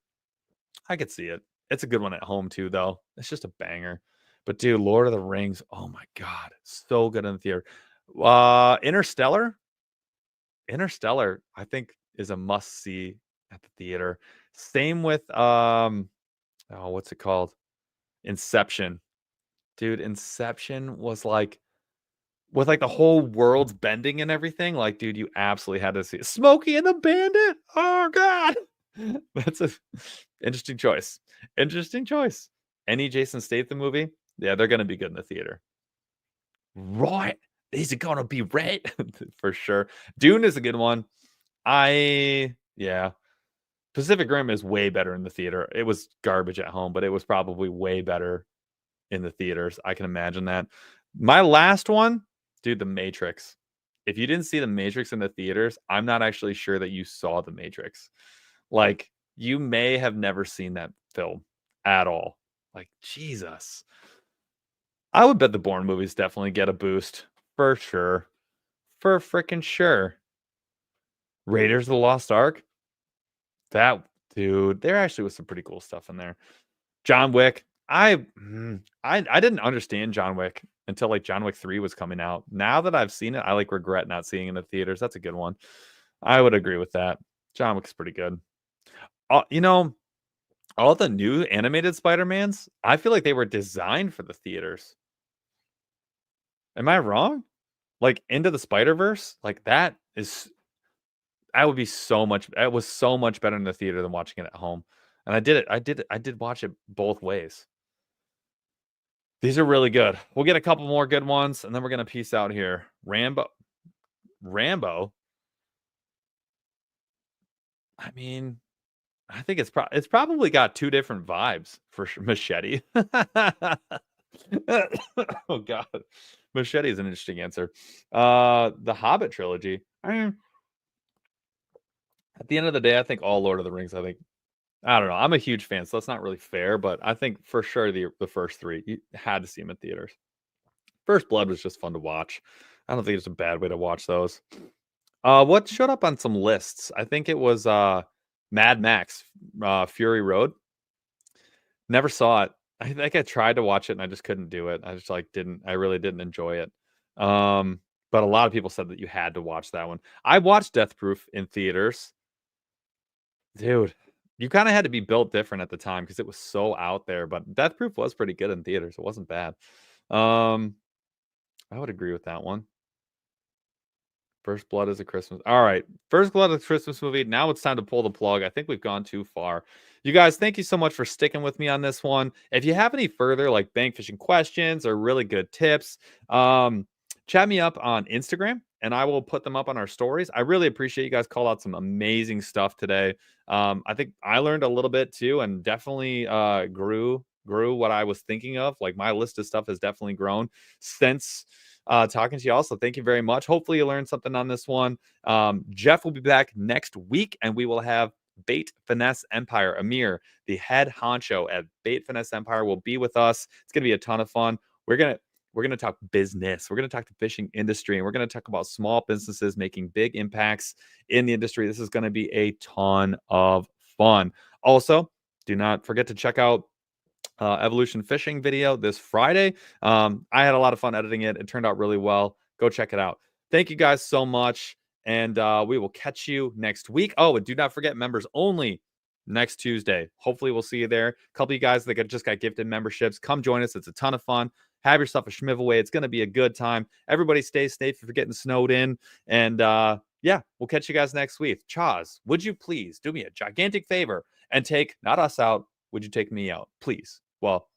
I could see it. It's a good one at home too, though. It's just a banger. But dude, Lord of the Rings, oh my god, so good in the theater. Interstellar, Interstellar, I think is a must see at the theater. Same with oh, what's it called? Inception. Dude, Inception was like with like the whole world's bending and everything. Like, dude, you absolutely had to see it. Smokey and the Bandit. Oh god. That's a interesting choice. Interesting choice. Any Jason Statham movie? Yeah, they're gonna be good in the theater. Right. Is it gonna be red? For sure. Dune is a good one. Yeah. Pacific Rim is way better in the theater. It was garbage at home, but it was probably way better in the theaters. I can imagine that. My last one, dude, The Matrix. If you didn't see The Matrix in the theaters, I'm not actually sure that you saw The Matrix. Like, you may have never seen that film at all. Like, Jesus. I would bet the Bourne movies definitely get a boost for sure. For freaking sure. Raiders of the Lost Ark. That dude, there actually was some pretty cool stuff in there. John Wick. I didn't understand John Wick until like John Wick 3 was coming out. Now that I've seen it, I like regret not seeing it in the theaters. That's a good one. I would agree with that. John Wick's pretty good. You know, all the new animated Spider-Mans, I feel like they were designed for the theaters. Am I wrong? Like Into the Spider-Verse, like that would be so much it was so much better in the theater than watching it at home. And I did watch it both ways. These are really good. We'll get a couple more good ones and then we're going to peace out here. Rambo. I mean, I think it's probably got two different vibes for sure. Machete. Oh god. Machete is an interesting answer. The Hobbit trilogy. I mean, at the end of the day, I think all Lord of the Rings, I don't know. I'm a huge fan, so that's not really fair, but I think for sure the first three, you had to see them in theaters. First Blood was just fun to watch. I don't think it's a bad way to watch those. What showed up on some lists? I think it was Mad Max, Fury Road. Never saw it. I think I tried to watch it and I just couldn't do it. I just like didn't. I really didn't enjoy it. But a lot of people said that you had to watch that one. I watched Death Proof in theaters. Dude, you kind of had to be built different at the time because it was so out there. But Death Proof was pretty good in theaters. It wasn't bad. I would agree with that one. First Blood is a Christmas. All right. First Blood is a Christmas movie. Now it's time to pull the plug. I think we've gone too far. You guys, thank you so much for sticking with me on this one. If you have any further like bank fishing questions or really good tips, chat me up on Instagram and I will put them up on our stories. I really appreciate you guys call out some amazing stuff today. I think I learned a little bit too and definitely grew what I was thinking of. Like my list of stuff has definitely grown since talking to you all. So thank you very much. Hopefully you learned something on this one. Jeff will be back next week and we will have Bait Finesse Empire. Amir, the head honcho at Bait Finesse Empire, will be with us. It's going to be a ton of fun. We're going to talk business. We're going to talk the fishing industry and we're going to talk about small businesses making big impacts in the industry. This is going to be a ton of fun. Also, do not forget to check out Evolution Fishing video this Friday. I had a lot of fun editing it. It turned out really well. Go check it out. Thank you guys so much. And we will catch you next week. Oh, and do not forget members only next Tuesday. Hopefully, we'll see you there. A couple of you guys that just got gifted memberships, come join us. It's a ton of fun. Have yourself a schmiv away. It's going to be a good time. Everybody stay safe if you're getting snowed in. And yeah, we'll catch you guys next week. Chaz, would you please do me a gigantic favor and take not us out? Would you take me out, please? Well,